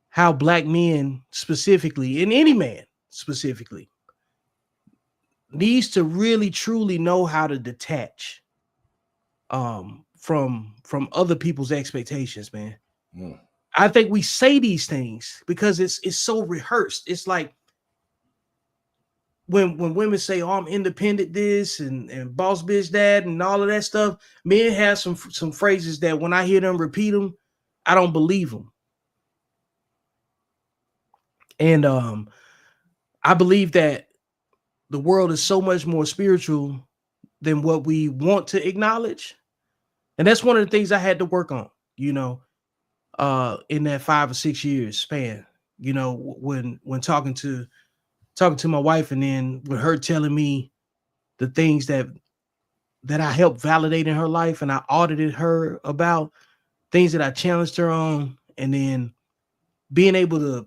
[SPEAKER 1] how Black men specifically, and any man specifically, needs to really truly know how to detach from other people's expectations, man. I think we say these things because it's so rehearsed. It's like when women say, "Oh, I'm independent," this and boss bitch that and all of that stuff. Men have some phrases that when I hear them repeat them, I don't believe them. And I believe that the world is so much more spiritual than what we want to acknowledge. And that's one of the things I had to work on, in that 5 or 6 years span, when talking to my wife, and then with her telling me the things that I helped validate in her life, and I audited her about things that I challenged her on, and then being able to,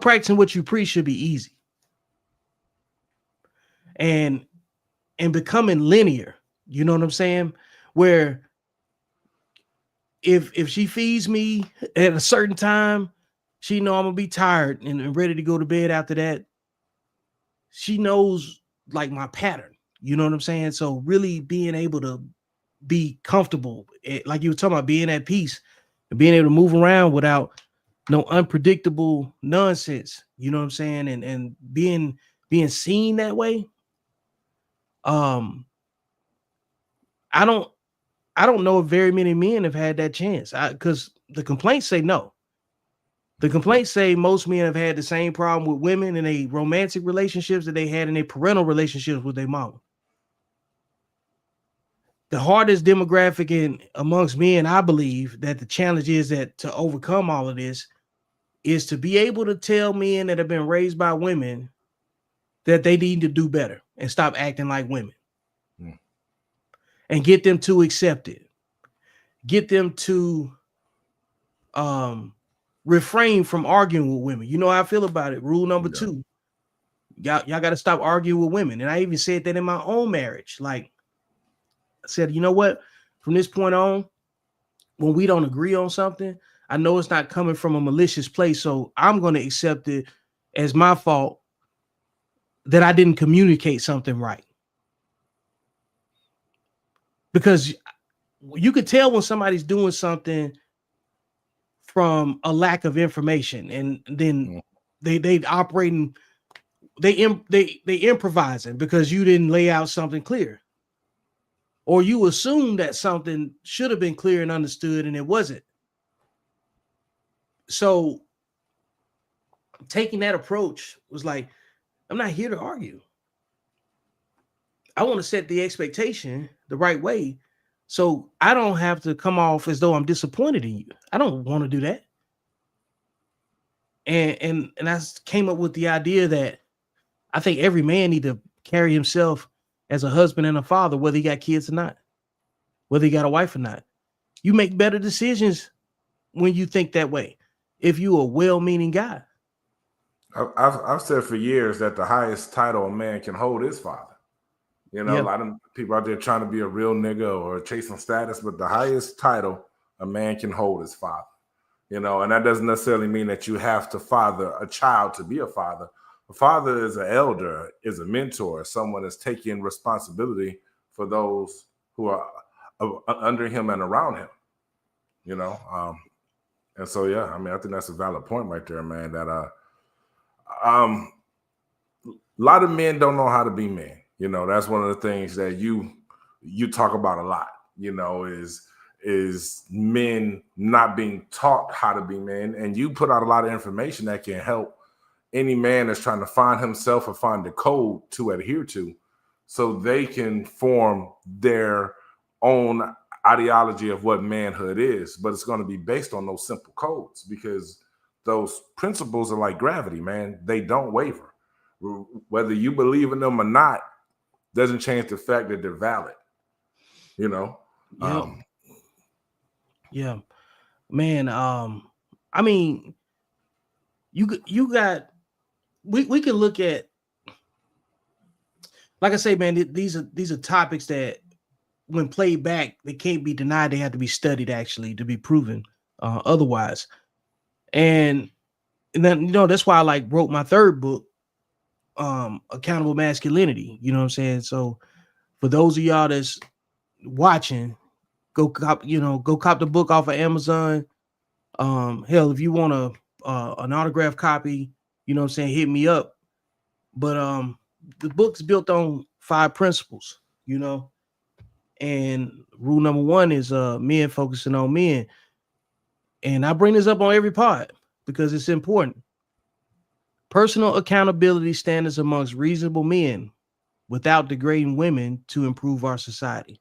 [SPEAKER 1] practicing what you preach should be easy. And becoming linear, you know what I'm saying? Where if she feeds me at a certain time, she know I'm gonna be tired and ready to go to bed after that. She knows like my pattern, you know what I'm saying? So really being able to be comfortable, like you were talking about, being at peace and being able to move around without no unpredictable nonsense, you know what I'm saying? And being seen that way. I don't know if very many men have had that chance, because the complaints say no. The complaints say most men have had the same problem with women in a romantic relationships that they had in a parental relationships with their mama. The hardest demographic in amongst men, I believe, that the challenge is that to overcome all of this is to be able to tell men that have been raised by women that they need to do better and stop acting like women. And get them to accept it. Get them to refrain from arguing with women. You know how I feel about it. Rule number 2. Y'all got to stop arguing with women. And I even said that in my own marriage. Like I said, you know what? From this point on, when we don't agree on something, I know it's not coming from a malicious place. So I'm going to accept it as my fault that I didn't communicate something right. because you could tell when somebody's doing something from a lack of information, and then they operating, they improvising because you didn't lay out something clear, or you assume that something should have been clear and understood and it wasn't. So taking that approach was like, I'm not here to argue. I want to set the expectation the right way, so I don't have to come off as though I'm disappointed in you. I don't want to do that. And I came up with the idea that I think every man need to carry himself as a husband and a father, whether he got kids or not, whether he got a wife or not. You make better decisions when you think that way, if you're a well-meaning guy.
[SPEAKER 2] I've said for years that the highest title a man can hold is father. You know,
[SPEAKER 1] Yep.
[SPEAKER 2] A lot of people out there trying to be a real nigga or chasing status, but the highest title a man can hold is father. You know, and that doesn't necessarily mean that you have to father a child to be a father. A father is an elder, is a mentor, someone that's taking responsibility for those who are under him and around him. You know, and so yeah, I mean, I think that's a valid point right there, man. That a lot of men don't know how to be men. You know, that's one of the things that you talk about a lot. You know, is men not being taught how to be men, and you put out a lot of information that can help any man that's trying to find himself or find the code to adhere to, so they can form their own ideology of what manhood is. But it's going to be based on those simple codes, because those principles are like gravity, man. They don't waver. Whether you believe in them or not doesn't change the fact that they're valid. You know.
[SPEAKER 1] Yep. Yeah, man. I mean, you got, we can look at, like I say, man, these are topics that when played back, they can't be denied. They have to be studied actually to be proven otherwise. And then, you know, that's why I like wrote my third book, Accountable Masculinity. You know what I'm saying? So for those of y'all that's watching, go cop the book off of Amazon. Hell, if you want an autographed copy, you know what I'm saying, hit me up. But the book's built on 5 principles, you know. And rule number 1 is men focusing on men. And I bring this up on every pod because it's important. Personal accountability standards amongst reasonable men without degrading women to improve our society.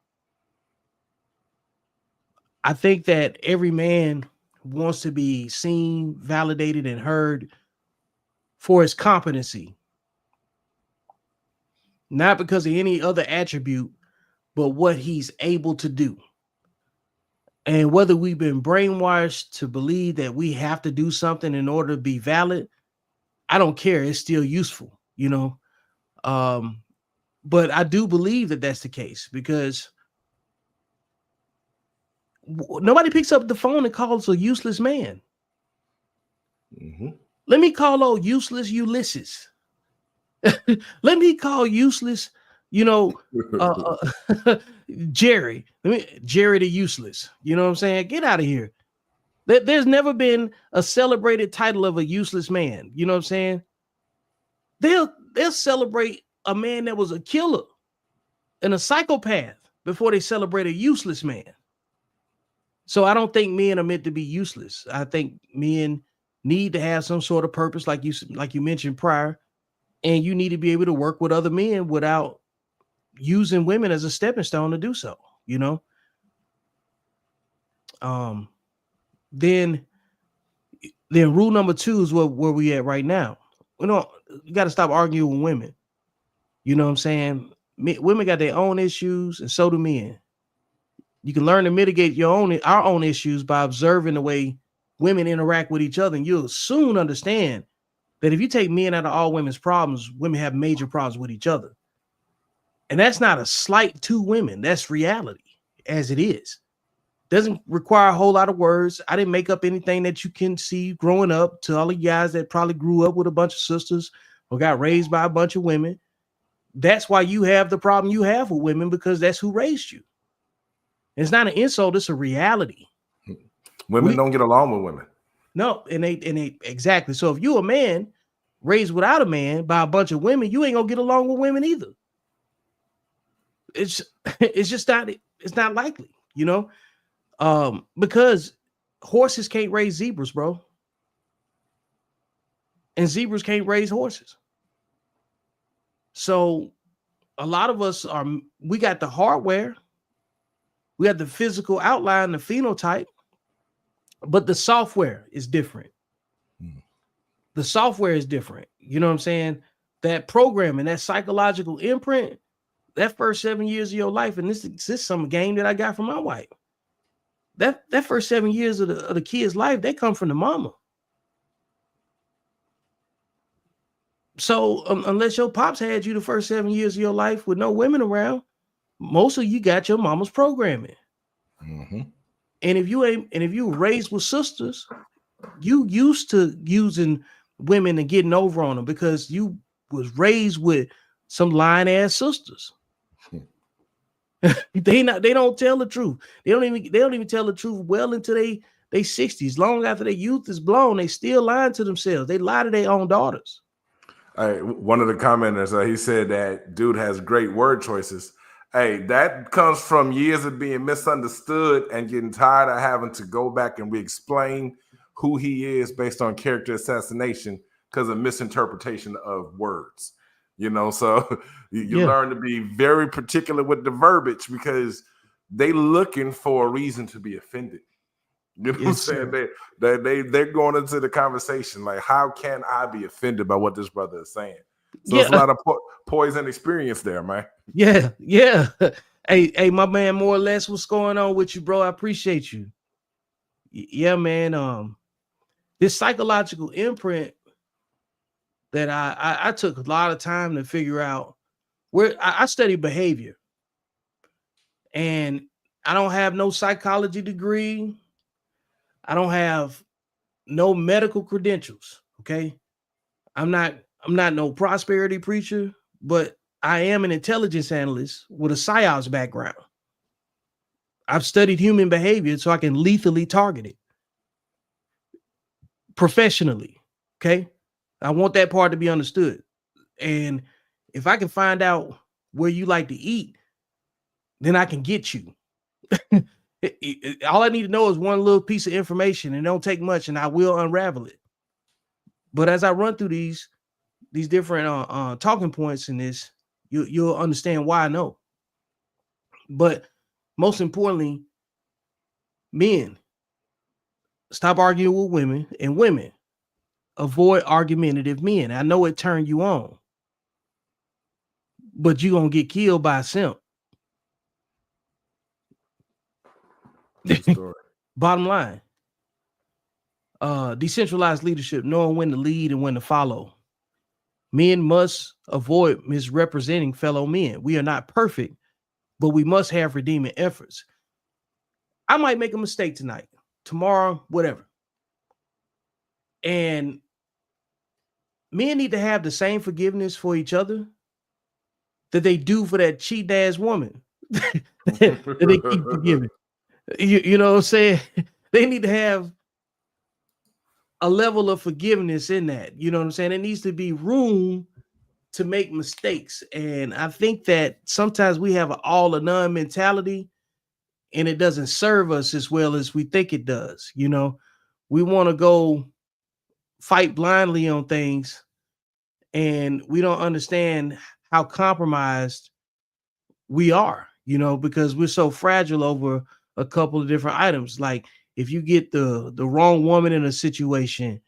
[SPEAKER 1] I think that every man wants to be seen, validated, and heard for his competency, not because of any other attribute, but what he's able to do. And whether we've been brainwashed to believe that we have to do something in order to be valid, I don't care. It's still useful, you know. But I do believe that that's the case, because nobody picks up the phone and calls a useless man.
[SPEAKER 2] Mm-hmm.
[SPEAKER 1] Let me call old useless Ulysses. Let me call useless, you know, Jerry. Jerry the useless. You know what I'm saying? Get out of here. There's never been a celebrated title of a useless man. You know what I'm saying? They'll celebrate a man that was a killer and a psychopath before they celebrate a useless man. So I don't think men are meant to be useless. I think men need to have some sort of purpose, like you mentioned prior, and you need to be able to work with other men without using women as a stepping stone to do so, you know. Then rule number 2 is where we at right now. You got to stop arguing with women. You know what I'm saying? Women got their own issues, and so do men. You can learn to mitigate our own issues by observing the way women interact with each other, and you'll soon understand that if you take men out of all women's problems, women have major problems with each other. And that's not a slight to women. That's reality as it is. Doesn't require a whole lot of words. I didn't make up anything that you can see growing up. To all the guys that probably grew up with a bunch of sisters or got raised by a bunch of women, that's why you have the problem you have with women, because that's who raised you. It's not an insult, it's a reality.
[SPEAKER 2] Women don't get along with women.
[SPEAKER 1] No, and they exactly. So if you're a man raised without a man by a bunch of women, you ain't gonna get along with women either. It's just not, it's not likely, you know. Because horses can't raise zebras, bro. And zebras can't raise horses. So a lot of us we got the hardware, we got the physical outline, the phenotype, but the software is different. The software is different. You know what I'm saying? That programming, that psychological imprint, that first 7 years of your life, and this is some game that I got from my wife. That first 7 years of the kid's life, they come from the mama. So unless your pops had you the first 7 years of your life with no women around, most of you got your mama's programming.
[SPEAKER 2] Mm-hmm.
[SPEAKER 1] And if you were raised with sisters, you used to using women and getting over on them because you was raised with some lying ass sisters. They don't tell the truth. They don't even tell the truth well into they 60s. Long after their youth is blown, they still lying to themselves. They lie to their own daughters.
[SPEAKER 2] One of the commenters, he said that dude has great word choices. Hey, that comes from years of being misunderstood and getting tired of having to go back and re-explain who he is based on character assassination because of misinterpretation of words. You know, so you learn to be very particular with the verbiage because they looking for a reason to be offended. You know what I'm saying? They're going into the conversation like, how can I be offended by what this brother is saying? So there's a lot of poison experience there, man.
[SPEAKER 1] Yeah. Hey, my man, more or less, what's going on with you, bro? I appreciate you. Yeah, man. This psychological imprint that I took a lot of time to figure out. Where I study behavior, and I don't have no psychology degree. I don't have no medical credentials. Okay, I'm not no prosperity preacher, but I am an intelligence analyst with a psyops background. I've studied human behavior so I can lethally target it professionally. Okay, I want that part to be understood. And if I can find out where you like to eat, then I can get you. All I need to know is one little piece of information, and it don't take much, and I will unravel it. But as I run through these different talking points in this, you'll understand why I know. But most importantly, men, stop arguing with women, and women, avoid argumentative men. I know it turned you on, but you're gonna get killed by a simp. Bottom line, decentralized leadership, knowing when to lead and when to follow. Men must avoid misrepresenting fellow men. We are not perfect, but we must have redeeming efforts. I might make a mistake tonight, tomorrow, whatever. And men need to have the same forgiveness for each other that they do for that cheating ass woman that they keep forgiving. You know what I'm saying? They need to have a level of forgiveness in that. You know what I'm saying? There needs to be room to make mistakes. And I think that sometimes we have an all or none mentality, and it doesn't serve us as well as we think it does. You know, we want to go fight blindly on things, and we don't understand how compromised we are, you know, because we're so fragile over a couple of different items. Like if you get the wrong woman in a situation,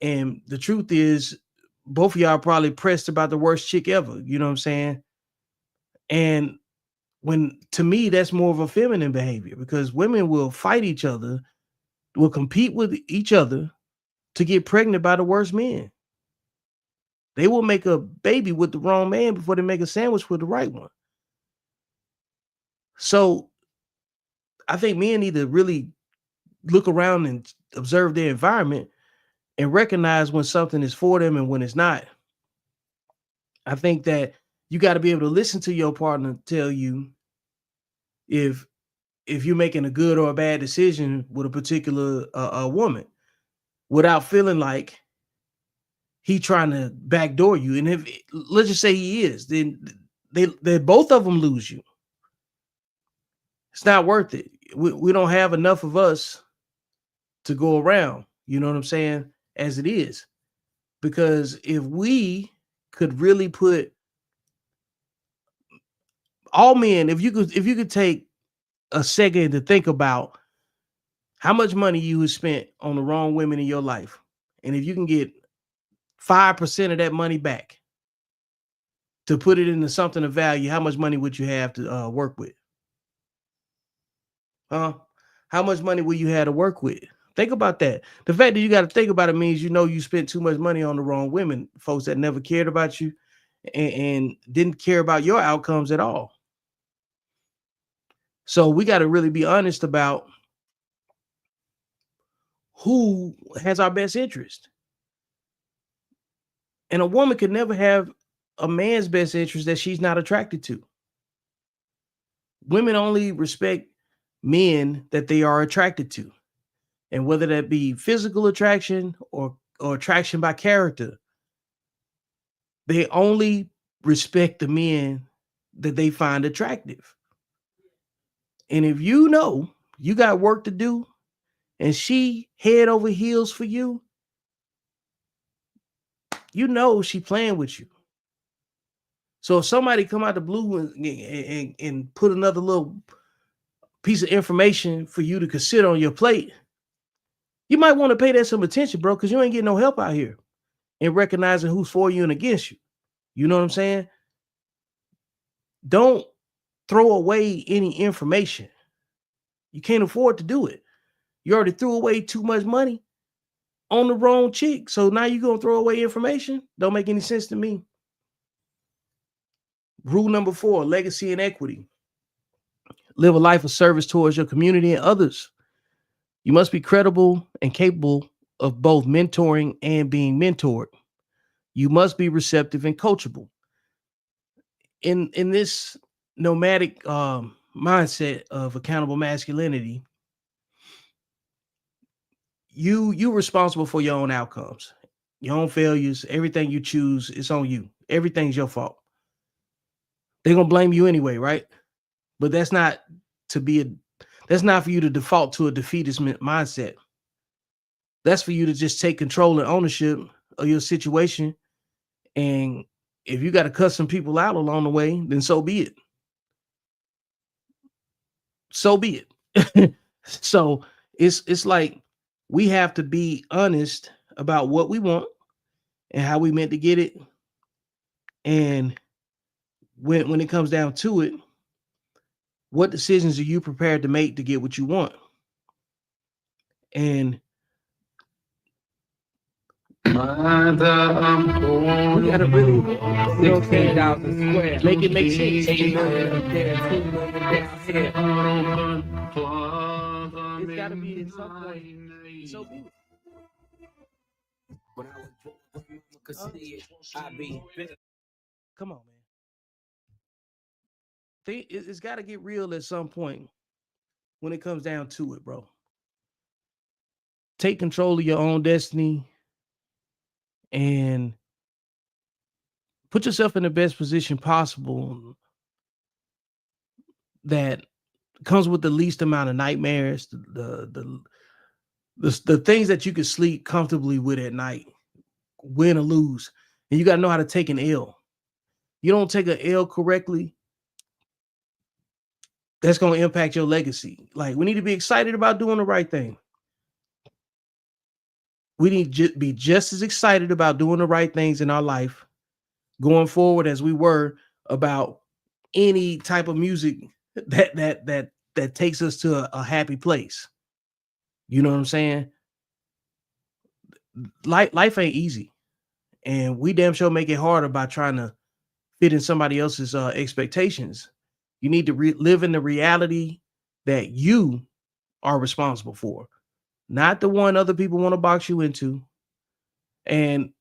[SPEAKER 1] and the truth is both of y'all are probably pressed about the worst chick ever, you know what I'm saying? And when, to me, that's more of a feminine behavior, because women will fight each other, will compete with each other to get pregnant by the worst men. They will make a baby with the wrong man before they make a sandwich with the right one. So I think men need to really look around and observe their environment and recognize when something is for them and when it's not. I think that you got to be able to listen to your partner tell you if if you're making a good or a bad decision with a particular woman without feeling like he trying to backdoor you. And if let's just say he is, then they both of them lose you. It's not worth it. We don't have enough of us to go around. You know what I'm saying? As it is, because if we could really put all men, if you could take a second to think about how much money you have spent on the wrong women in your life, and if you can get 5% of that money back to put it into something of value, how much money would you have to work with? How much money will you have to work with? Think about that. The fact that you got to think about it means you spent too much money on the wrong women, folks that never cared about you and didn't care about your outcomes at all. So we got to really be honest about who has our best interest. And a woman could never have a man's best interest that she's not attracted to. Women only respect men that they are attracted to. And whether that be physical attraction or attraction by character, they only respect the men that they find attractive. And if you know you got work to do and she head over heels for you, you know she playing with you. So if somebody come out the blue and put another little piece of information for you to consider on your plate, you might want to pay that some attention, bro, because you ain't getting no help out here in recognizing who's for you and against you. You know what I'm saying? Don't throw away any information. You can't afford to do it. You already threw away too much money on the wrong chick. So now you're going to throw away information? Don't make any sense to me. Rule number 4, legacy and equity. Live a life of service towards your community and others. You must be credible and capable of both mentoring and being mentored. You must be receptive and coachable. In this nomadic mindset of accountable masculinity, you're responsible for your own outcomes, your own failures. Everything you choose is on you. Everything's your fault. They're gonna blame you anyway, right? But that's not for you to default to a defeatist mindset. That's for you to just take control and ownership of your situation. And if you got to cut some people out along the way, then so be it. So be it. So it's like we have to be honest about what we want and how we meant to get it. And when it comes down to it, what decisions are you prepared to make to get what you want? And we gotta really, make it make sense. It's gotta be in some point. So be it. Come on, man. It's got to get real at some point when it comes down to it, bro. Take control of your own destiny and put yourself in the best position possible that comes with the least amount of nightmares, the things that you can sleep comfortably with at night, win or lose. And you got to know how to take an L. You don't take an L correctly, that's going to impact your legacy. Like, we need to be excited about doing the right thing. We need to be just as excited about doing the right things in our life going forward as we were about any type of music that takes us to a happy place. You know what I'm saying? Life ain't easy, and we damn sure make it harder by trying to fit in somebody else's expectations. You need to live in the reality that you are responsible for, not the one other people want to box you into. And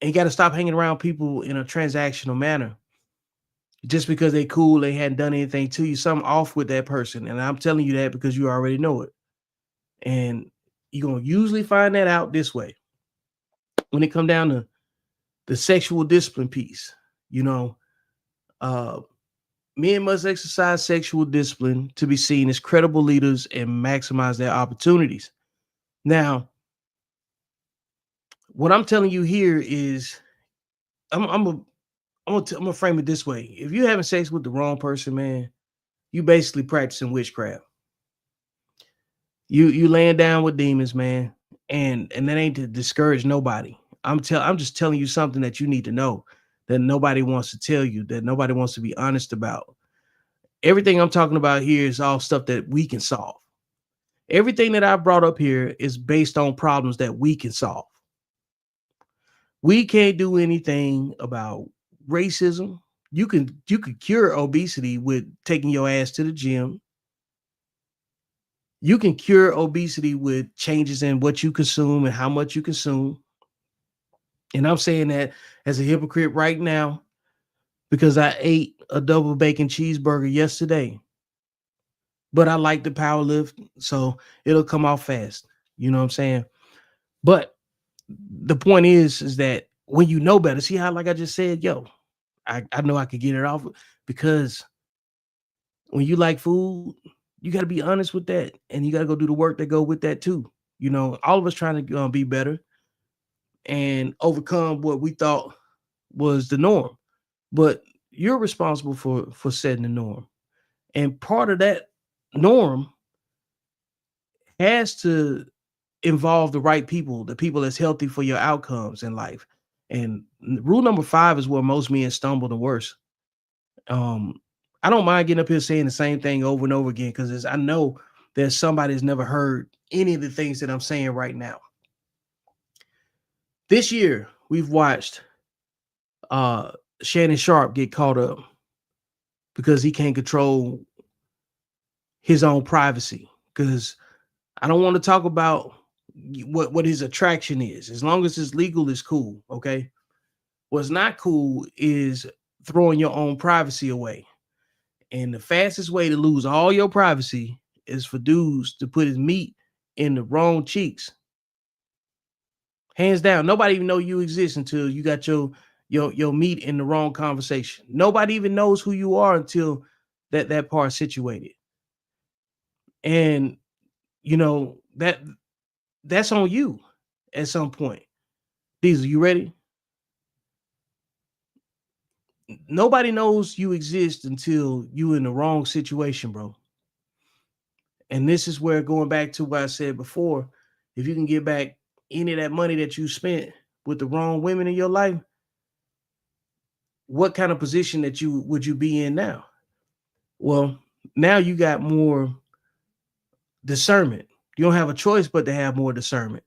[SPEAKER 1] you got to stop hanging around people in a transactional manner. just because they cool, they hadn't done anything to you, something off with that person. And I'm telling you that because you already know it. And you're gonna usually find that out this way. When it come down to the sexual discipline piece, you know, men must exercise sexual discipline to be seen as credible leaders and maximize their opportunities. Now, what I'm telling you here is, I'm gonna frame it this way: if you're having sex with the wrong person, man, you basically practicing witchcraft. You laying down with demons, man, and that ain't to discourage nobody. I'm just telling you something that you need to know, that nobody wants to tell you, that nobody wants to be honest about. Everything I'm talking about here is all stuff that we can solve. Everything that I brought up here is based on problems that we can solve. We can't do anything about racism. You could cure obesity with taking your ass to the gym. You can cure obesity with changes in what you consume and how much you consume. And I'm saying that as a hypocrite right now because I ate a double bacon cheeseburger yesterday. But I like the power lift, so it'll come off fast. You know what I'm saying? But the point is that when you know better, see how, like I just said, yo, I know I could get it off, because when you like food, you got to be honest with that, and you got to go do the work that go with that too. You know, all of us trying to be better and overcome what we thought was the norm, but you're responsible for setting the norm, and part of that norm has to involve the right people, the people that's healthy for your outcomes in life. And rule number 5 is where most men stumble the worst. I don't mind getting up here saying the same thing over and over again, because I know there's somebody that's never heard any of the things that I'm saying right now. This year, we've watched Shannon Sharp get caught up because he can't control his own privacy. Because I don't want to talk about what his attraction is. As long as it's legal, it's cool. Okay. What's not cool is throwing your own privacy away. And the fastest way to lose all your privacy is for dudes to put his meat in the wrong cheeks. Hands down. Nobody even know you exist until you got your meat in the wrong conversation. Nobody even knows who you are until that part's situated. And you know that's on you at some point. Deezil, you ready? Nobody knows you exist until you in the wrong situation, bro. And this is where, going back to what I said before, if you can get back any of that money that you spent with the wrong women in your life, what kind of position would you be in now? Well, now you got more discernment. You don't have a choice but to have more discernment,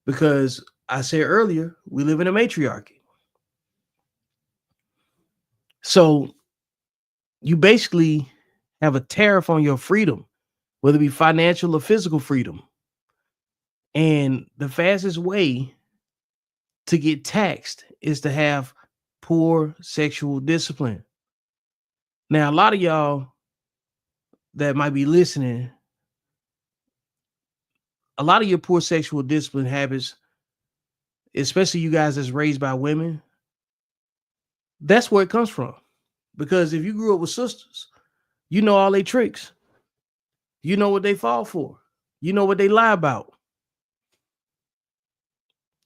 [SPEAKER 1] because I said earlier, we live in a matriarchy. So you basically have a tariff on your freedom, whether it be financial or physical freedom. And the fastest way to get taxed is to have poor sexual discipline. Now, a lot of y'all that might be listening, a lot of your poor sexual discipline habits, especially you guys that's raised by women, that's where it comes from. Because if you grew up with sisters, you know all their tricks. You know what they fall for. You know what they lie about.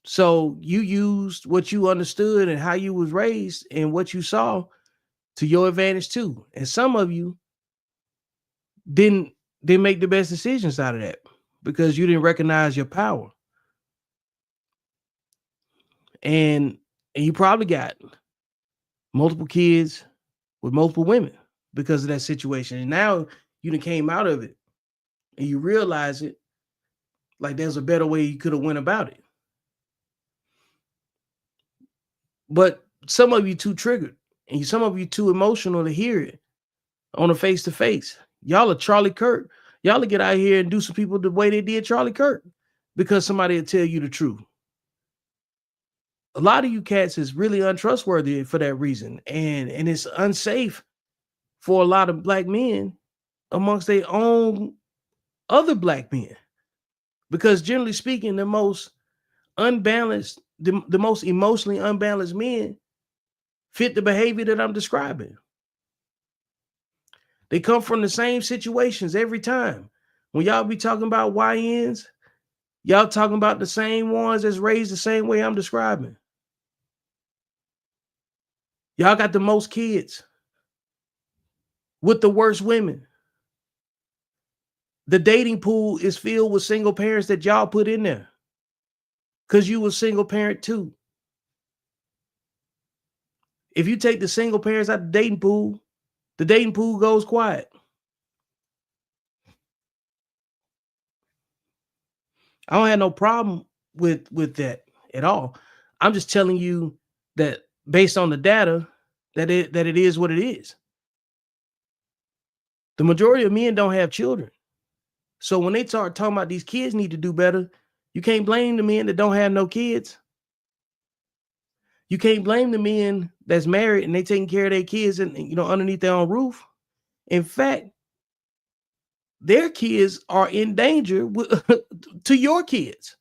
[SPEAKER 1] So you used what you understood and how you was raised and what you saw to your advantage too. And some of you didn't make the best decisions out of that because you didn't recognize your power. And you probably got multiple kids with multiple women because of that situation. And now you done came out of it and you realize it, like there's a better way you could have went about it. But some of you too triggered and some of you too emotional to hear it on a face-to-face. Y'all are Charlie Kirk. Y'all will get out here and do some people the way they did Charlie Kirk because somebody will tell you the truth. a lot of you cats is really untrustworthy for that reason, and it's unsafe for a lot of black men amongst their own other black men, because generally speaking, the most unbalanced, the most emotionally unbalanced men fit the behavior that I'm describing. They come from the same situations every time. When y'all be talking about YNs, y'all talking about the same ones that's raised the same way I'm describing. Y'all got the most kids with the worst women. The dating pool is filled with single parents that y'all put in there because you was single parent too. If you take the single parents out the dating pool goes quiet. I don't have no problem with that at all. I'm just telling you that based on the data, that it is what it is. The majority of men don't have children. So when they start talking about these kids need to do better, you can't blame the men that don't have no kids. You can't blame the men that's married and they taking care of their kids and underneath their own roof. In fact, their kids are in danger to your kids,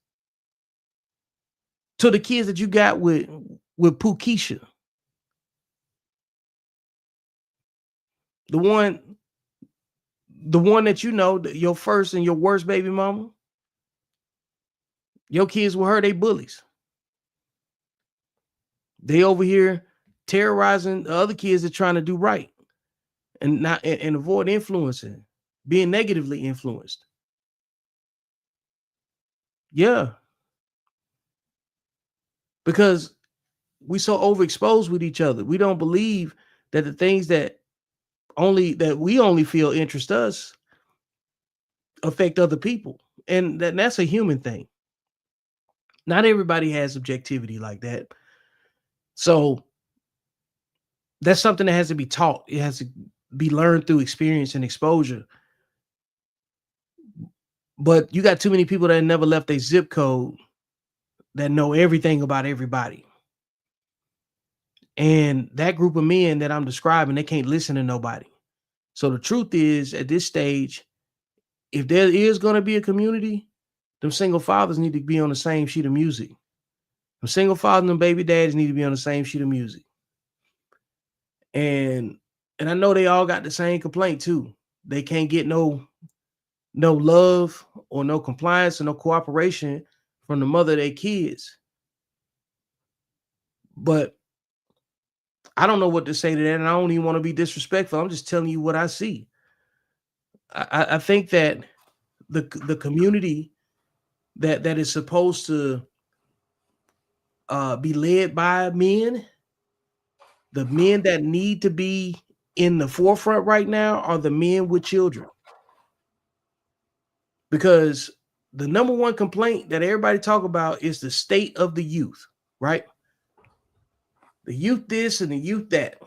[SPEAKER 1] to the kids that you got with Pookeisha, the one that your first and your worst baby mama. Your kids with her, they bullies. They over here terrorizing the other kids that trying to do right and not and avoid influencing, being negatively influenced. Yeah. Because we so overexposed with each other. We don't believe that the things that we only feel interest us affect other people. And that's a human thing. Not everybody has objectivity like that. So that's something that has to be taught. It has to be learned through experience and exposure. But you got too many people that never left a zip code that know everything about everybody. And that group of men that I'm describing, they can't listen to nobody. So the truth is, at this stage, if there is going to be a community, them single fathers need to be on the same sheet of music. Them single fathers and them baby daddies need to be on the same sheet of music. And I know they all got the same complaint too. They can't get no love or no compliance or no cooperation from the mother of their kids. But I don't know what to say to that, and I don't even want to be disrespectful. I'm just telling you what I see. I think that the community that is supposed to be led by men, the men that need to be in the forefront right now are the men with children. Because the number one complaint that everybody talk about is the state of the youth, right? The youth this and the youth that.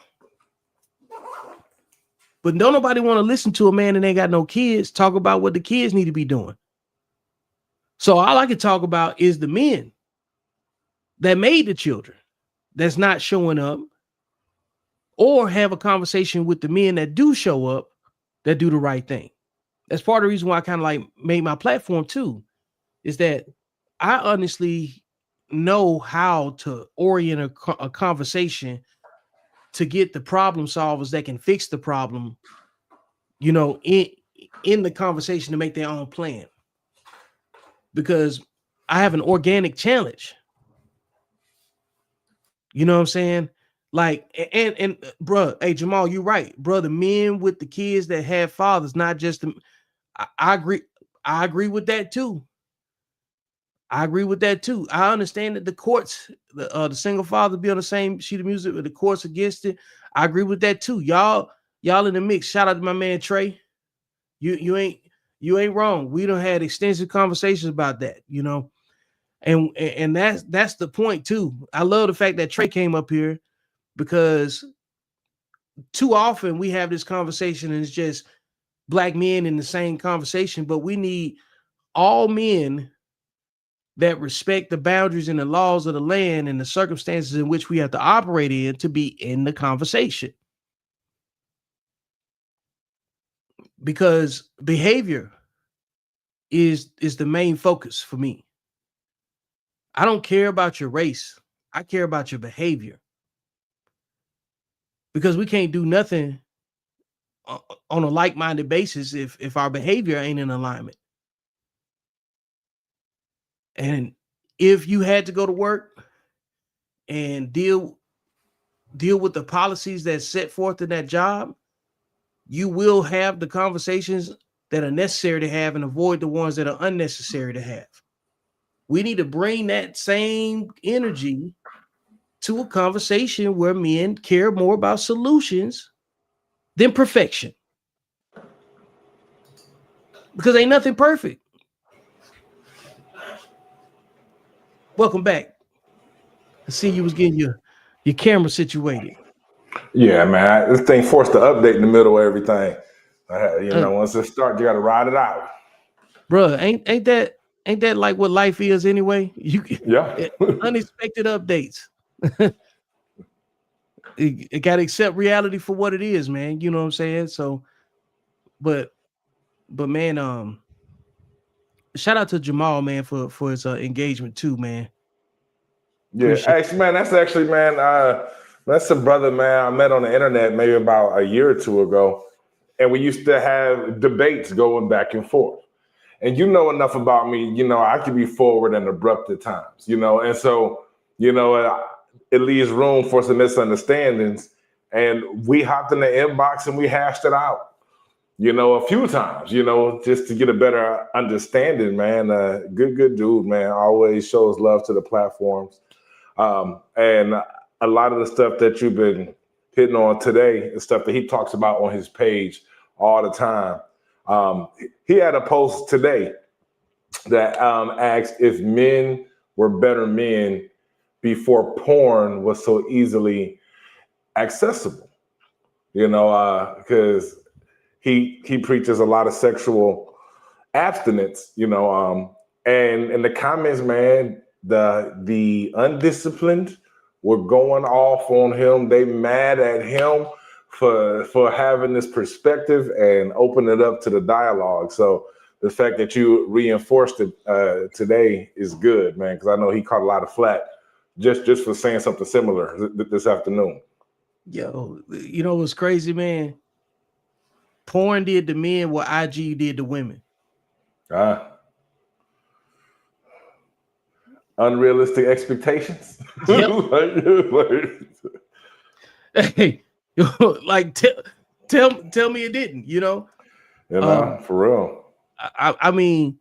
[SPEAKER 1] But don't nobody want to listen to a man that ain't got no kids talk about what the kids need to be doing. So all I can talk about is the men that made the children that's not showing up, or have a conversation with the men that do show up, that do the right thing. That's part of the reason why I kind of like made my platform too, is that I honestly know how to orient a conversation to get the problem solvers that can fix the problem, in the conversation to make their own plan. Because I have an organic challenge. You know what I'm saying? Like, and bro, hey Jamal, you're right, bro. The men with the kids that have fathers, not just the. I agree. I agree with that too. I understand that the courts, the single father be on the same sheet of music with the courts against it. I agree with that too. Y'all in the mix. Shout out to my man Trey. You ain't wrong. We done had extensive conversations about that, and that's the point too. I love the fact that Trey came up here, because too often we have this conversation and it's just black men in the same conversation, but we need all men that respect the boundaries and the laws of the land and the circumstances in which we have to operate in to be in the conversation. Because behavior is the main focus for me. I don't care about your race. I care about your behavior. Because we can't do nothing on a like-minded basis if our behavior ain't in alignment. And if you had to go to work and deal with the policies that's set forth in that job, you will have the conversations that are necessary to have and avoid the ones that are unnecessary to have. We need to bring that same energy to a conversation where men care more about solutions than perfection. Because ain't nothing perfect. Welcome back. I see you was getting your camera situated.
[SPEAKER 2] Yeah, man. This thing forced to update in the middle of everything. Once it starts, you got to ride it out.
[SPEAKER 1] Bruh, ain't that like what life is anyway?
[SPEAKER 2] Yeah.
[SPEAKER 1] Unexpected updates. It got to accept reality for what it is, man. You know what I'm saying? So, but man, shout out to Jamal, man, for his engagement too, man.
[SPEAKER 2] Yeah, actually, man, that's a brother, man, I met on the internet maybe about a year or two ago. And we used to have debates going back and forth. And you know enough about me, I can be forward and abrupt at times, and so, it leaves room for some misunderstandings. And we hopped in the inbox and we hashed it out, a few times, just to get a better understanding, man. Good dude, man. Always shows love to the platforms. And a lot of the stuff that you've been hitting on today is stuff that he talks about on his page all the time. He had a post today that asked if men were better men before porn was so easily accessible, because he preaches a lot of sexual abstinence, and in the comments, man, the undisciplined were going off on him. They mad at him for having this perspective and open it up to the dialogue. So the fact that you reinforced it today is good, man, because I know he caught a lot of flack just for saying something similar this afternoon.
[SPEAKER 1] Yo, you know what's crazy, man? Porn did to men what IG did to women.
[SPEAKER 2] Unrealistic expectations.
[SPEAKER 1] Yep. Hey, like tell me it didn't,
[SPEAKER 2] for real.
[SPEAKER 1] I mean,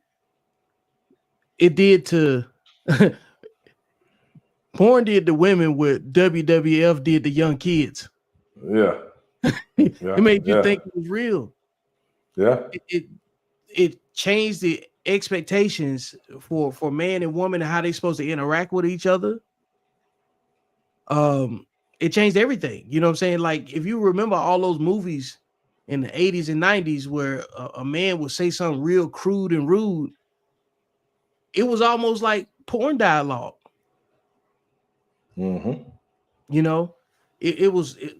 [SPEAKER 1] it did to porn did to women what WWF did to young kids.
[SPEAKER 2] Yeah.
[SPEAKER 1] It made you think it was real.
[SPEAKER 2] Yeah.
[SPEAKER 1] It changed the expectations for man and woman and how they're supposed to interact with each other. It changed everything. You know what I'm saying? Like, if you remember all those movies in the 80s and 90s where a man would say something real crude and rude, it was almost like porn dialogue.
[SPEAKER 2] Mm-hmm.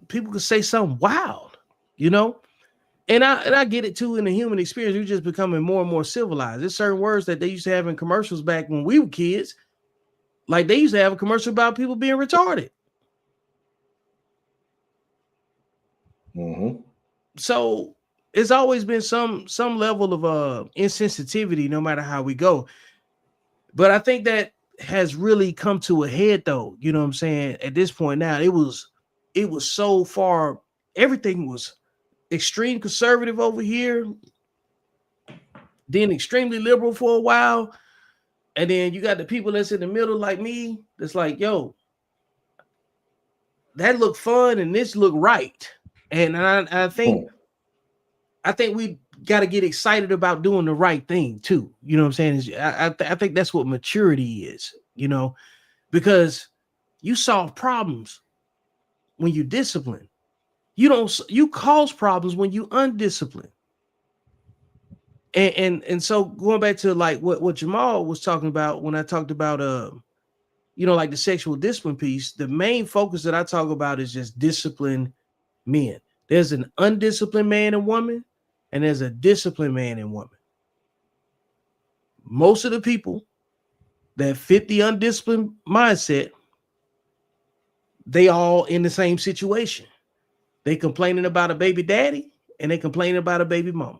[SPEAKER 1] People could say something wild, and I get it too. In the human experience, we're just becoming more and more civilized. There's certain words that they used to have in commercials back when we were kids. Like, they used to have a commercial about people being retarded.
[SPEAKER 2] Mm-hmm.
[SPEAKER 1] So it's always been some level of insensitivity, no matter how we go. But I think that has really come to a head, though. You know what I'm saying? At this point now, it was so far. Everything was extreme conservative over here, then extremely liberal for a while, and then you got the people that's in the middle, like me, that's like, yo, that look fun and this look right. And I think we got to get excited about doing the right thing too. You know what I'm saying? I think that's what maturity is, because you solve problems when you discipline. You cause problems when you undisciplined. And so going back to like what Jamal was talking about when I talked about like the sexual discipline piece, the main focus that I talk about is just discipline men. There's an undisciplined man and woman, and there's a disciplined man and woman. Most of the people that fit the undisciplined mindset, they all in the same situation. They complaining about a baby daddy and they complaining about a baby mama.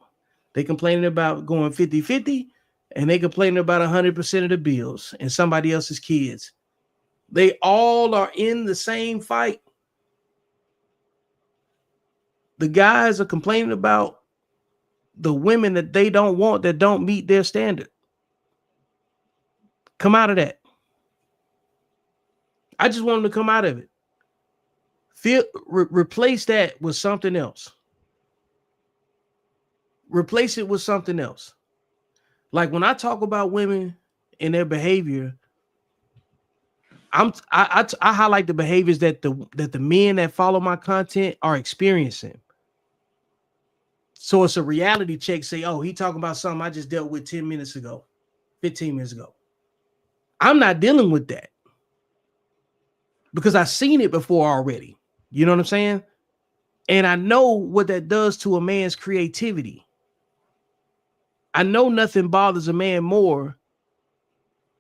[SPEAKER 1] They complaining about going 50-50 and they complaining about 100% of the bills and somebody else's kids. They all are in the same fight. The guys are complaining about the women that they don't want, that don't meet their standard. Come out of that. I just want them to come out of it. Replace that with something else. Replace it with something else. Like when I talk about women and their behavior, I highlight the behaviors that the men that follow my content are experiencing. So it's a reality check. Say, oh, he talking about something I just dealt with 10 minutes ago, 15 minutes ago. I'm not dealing with that because I've seen it before already. You know what I'm saying? And I know what that does to a man's creativity. I know nothing bothers a man more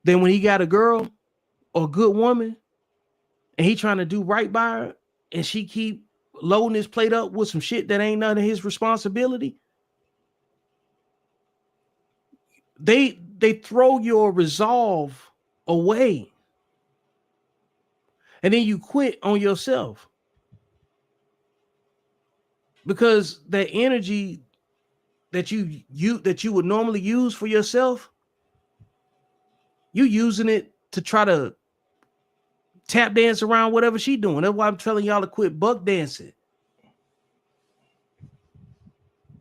[SPEAKER 1] than when he got a girl or a good woman and he trying to do right by her and she keep loading his plate up with some shit that ain't none of his responsibility. They throw your resolve away. And then you quit on yourself. Because that energy that you would normally use for yourself, you using it to try to tap dance around whatever she doing. That's why I'm telling y'all to quit buck dancing.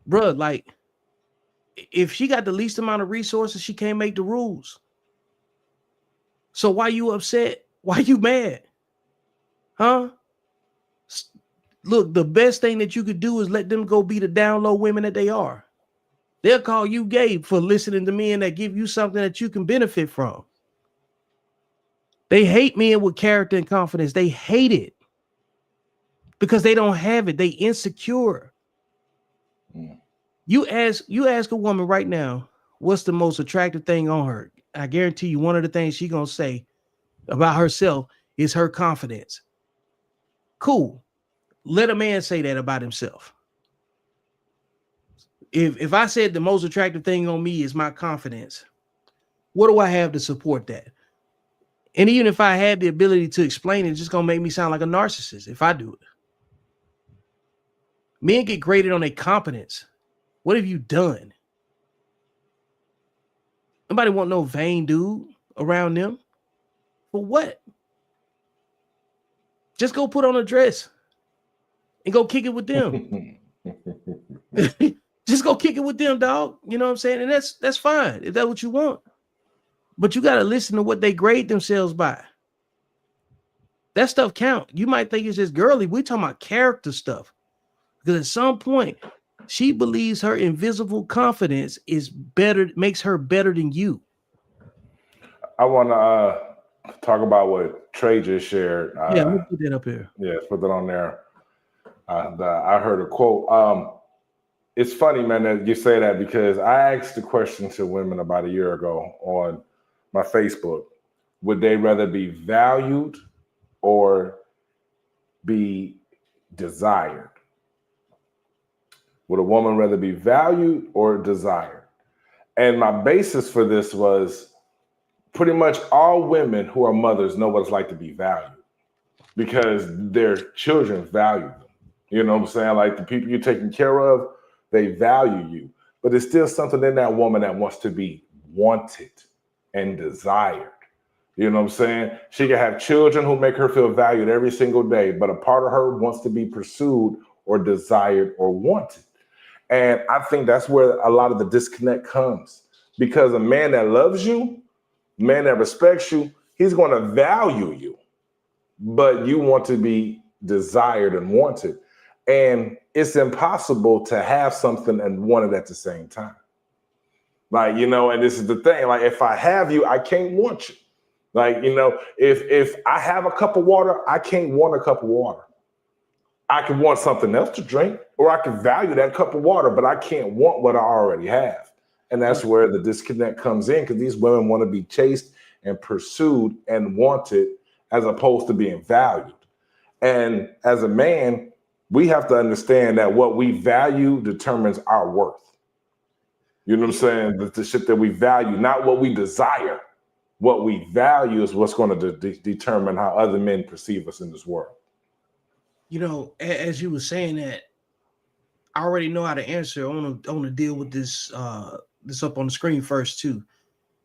[SPEAKER 1] Bruh, like, if she got the least amount of resources, she can't make the rules. So why you upset? Why you mad? Huh? Look, the best thing that you could do is let them go be the down low women that they are. They'll call you gay for listening to men that give you something that you can benefit from. They hate men with character and confidence. They hate it because they don't have it. They insecure. You ask a woman right now, what's the most attractive thing on her? I guarantee you one of the things she's going to say about herself is her confidence. Cool. Let a man say that about himself. If I said the most attractive thing on me is my confidence, what do I have to support that? And even if I had the ability to explain it, it's just going to make me sound like a narcissist if I do it. Men get graded on their competence. What have you done? Nobody want no vain dude around them. For what? Just go put on a dress and go kick it with them. Just go kick it with them, dog. You know what I'm saying? And that's fine if that's what you want. But you got to listen to what they grade themselves by. That stuff count. You might think it's just girly. We're talking about character stuff. Because at some point, she believes her invisible confidence is better, makes her better than you.
[SPEAKER 2] I want to talk about what Trey just shared.
[SPEAKER 1] Yeah, let me put that up here.
[SPEAKER 2] Yeah, put that on there. I heard a quote. It's funny, man, that you say that because I asked the question to women about a year ago on my Facebook. Would they rather be valued or be desired? Would a woman rather be valued or desired? And my basis for this was pretty much all women who are mothers know what it's like to be valued because their children value them. You know what I'm saying? Like the people you're taking care of, they value you. But there's still something in that woman that wants to be wanted and desired. You know what I'm saying? She can have children who make her feel valued every single day, but a part of her wants to be pursued or desired or wanted. And I think that's where a lot of the disconnect comes because a man that loves you, man that respects you, he's going to value you, but you want to be desired and wanted. And it's impossible to have something and want it at the same time. Like, and this is the thing. Like, if I have you, I can't want you. Like, if I have a cup of water, I can't want a cup of water. I can want something else to drink, or I can value that cup of water, but I can't want what I already have. And that's where the disconnect comes in, because these women want to be chased and pursued and wanted as opposed to being valued. And as a man, we have to understand that what we value determines our worth. You know what I'm saying? The shit that we value, not what we desire. What we value is what's going to determine how other men perceive us in this world.
[SPEAKER 1] As you were saying that, I already know how to answer. I want to deal with this this up on the screen first too.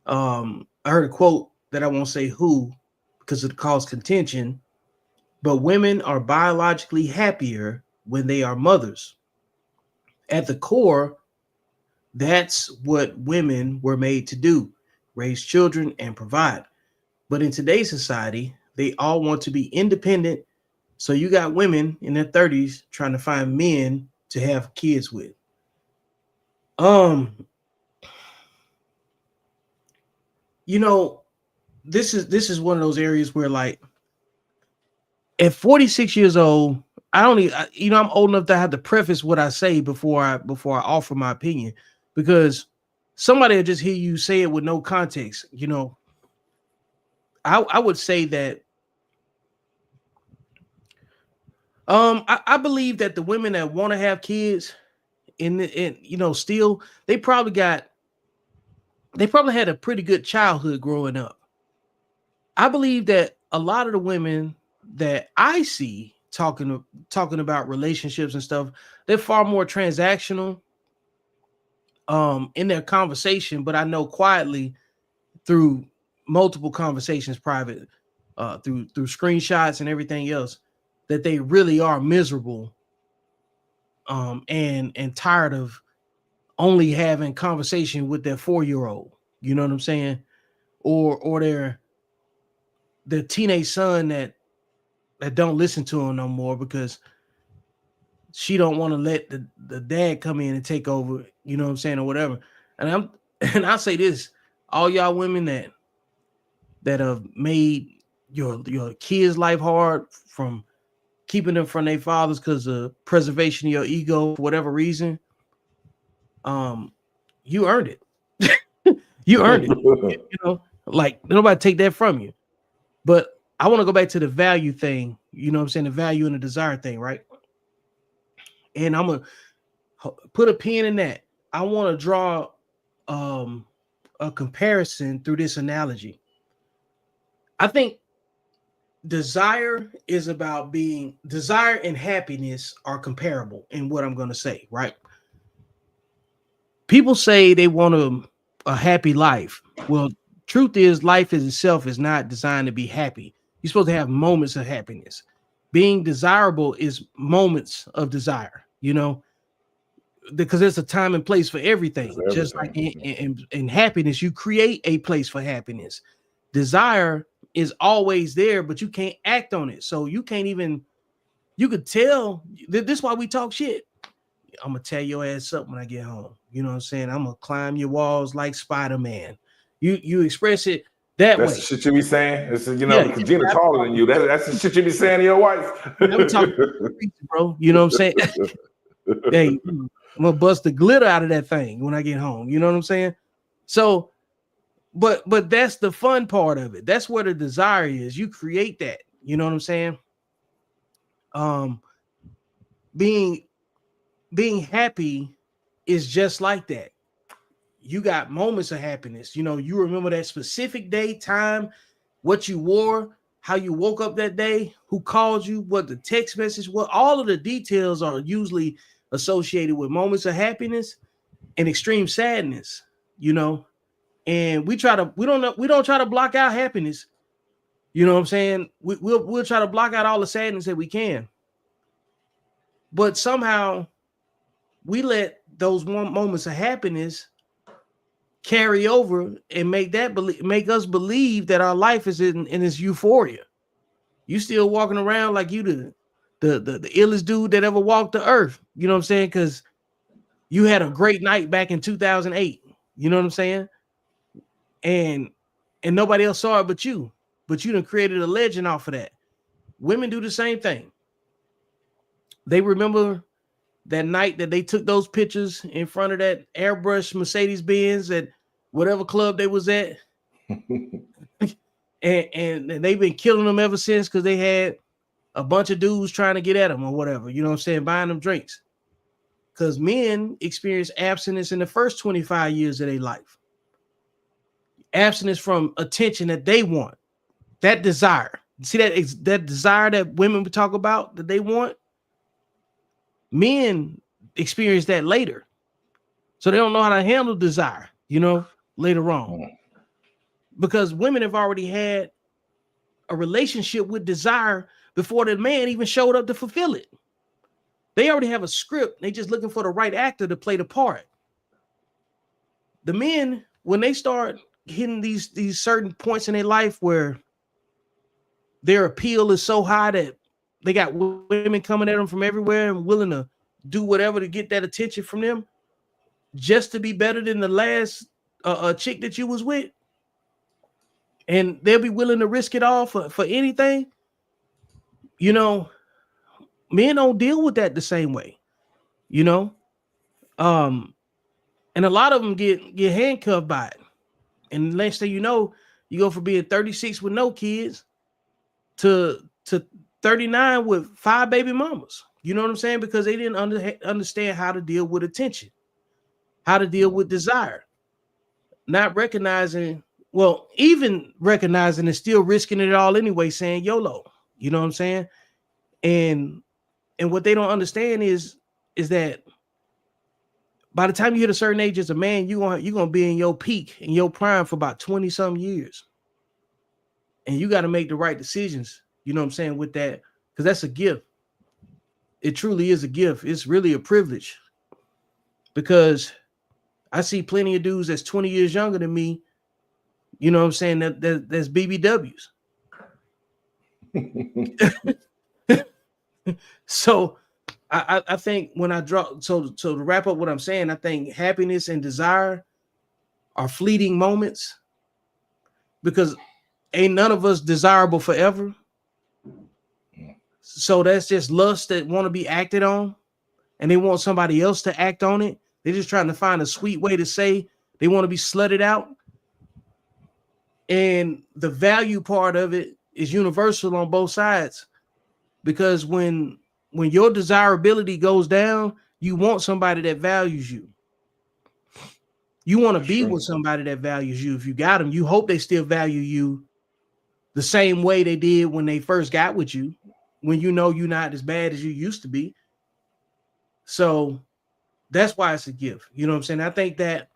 [SPEAKER 1] I heard a quote that I won't say who because it caused contention, but women are biologically happier when they are mothers. At the core, that's what women were made to do: raise children and provide. But in today's society, they all want to be independent. So you got women in their 30s trying to find men to have kids with. This is one of those areas where, like, at 46 years old, I'm old enough to have to preface what I say before I offer my opinion, because somebody will just hear you say it with no context. I would say that I believe that the women that want to have kids still they probably had a pretty good childhood growing up. I believe that a lot of the women that I see talking about relationships and stuff, they're far more transactional in their conversation, but I know quietly through multiple conversations, private, through screenshots and everything else, that they really are miserable and tired of only having conversation with their 4-year-old. You know what I'm saying? Or their teenage son that don't listen to him no more because she don't want to let the dad come in and take over, you know what I'm saying, or whatever. And I'll say this: all y'all women that have made your kids' life hard from keeping them from their fathers because of preservation of your ego for whatever reason, you earned it. You earned it. Like, nobody take that from you. But I want to go back to the value thing, you know what I'm saying, the value and the desire thing, right? And I'm gonna put a pin in that. I want to draw a comparison through this analogy. I think desire and happiness are comparable in what I'm going to say, right? People say they want a happy life. Well, truth is, life itself is not designed to be happy. You're supposed to have moments of happiness. Being desirable is moments of desire, because there's a time and place for everything. Just like in happiness, you create a place for happiness. Desire is always there, but you can't act on it. So you could tell. This is why we talk shit. I'm gonna tear your ass up when I get home. You know what I'm saying? I'm gonna climb your walls like Spider-Man. You express it that way.
[SPEAKER 2] That's the shit you be saying. Because Gina taller than you. That's the shit you be saying to your wife.
[SPEAKER 1] I'm talking, bro. You know what I'm saying? Hey, I'm gonna bust the glitter out of that thing when I get home. You know what I'm saying? So, but that's the fun part of it. That's where the desire is. You create that. You know what I'm saying? Being happy is just like that. You got moments of happiness. You remember that specific day, time, what you wore, how you woke up that day, who called you, what the text message was. All of the details are usually associated with moments of happiness and extreme sadness, and we don't try to block out happiness. You know what I'm saying? We'll try to block out all the sadness that we can. But somehow we let those moments of happiness carry over and make us believe that our life is in this euphoria. You still walking around like you the illest dude that ever walked the earth. You know what I'm saying? Because you had a great night back in 2008. You know what I'm saying? And nobody else saw it but you. But you done created a legend off of that. Women do the same thing. They remember that night that they took those pictures in front of that airbrush Mercedes Benz at whatever club they was at. and they've been killing them ever since because they had a bunch of dudes trying to get at them or whatever. You know what I'm saying? Buying them drinks. Because men experience abstinence in the first 25 years of their life. Abstinence from attention that they want. That desire. See that desire that women would talk about that they want? Men experience that later. So they don't know how to handle desire, later on. Because women have already had a relationship with desire before the man even showed up to fulfill it. They already have a script. They just looking for the right actor to play the part. The men, when they start hitting these certain points in their life where their appeal is so high that they got women coming at them from everywhere and willing to do whatever to get that attention from them just to be better than the last chick that you was with. And they'll be willing to risk it all for anything. Men don't deal with that the same way, and a lot of them get handcuffed by it. And the next thing you know, you go from being 36 with no kids to 39 with 5 baby mamas. You know what I'm saying? Because they didn't understand how to deal with attention, how to deal with desire, not recognizing, even recognizing and still risking it all anyway, saying YOLO. You know what I'm saying? And what they don't understand is that by the time you hit a certain age as a man, you're gonna be in your peak, in your prime for about 20 some years. And you got to make the right decisions, you know what I'm saying, with that, because that's a gift. It truly is a gift. It's really a privilege. Because I see plenty of dudes that's 20 years younger than me, you know what I'm saying, that's BBWs. So I think when I draw, so to wrap up what I'm saying, I think happiness and desire are fleeting moments because ain't none of us desirable forever. So that's just lust that want to be acted on, and they want somebody else to act on it. They're just trying to find a sweet way to say they want to be slutted out. And the value part of it is universal on both sides, because when your desirability goes down, you want somebody that values you. You want to be with somebody that values you. If you got them, you hope they still value you the same way they did when they first got with you, when you know you're not as bad as you used to be. So that's why it's a gift. You know what I'm saying? I think that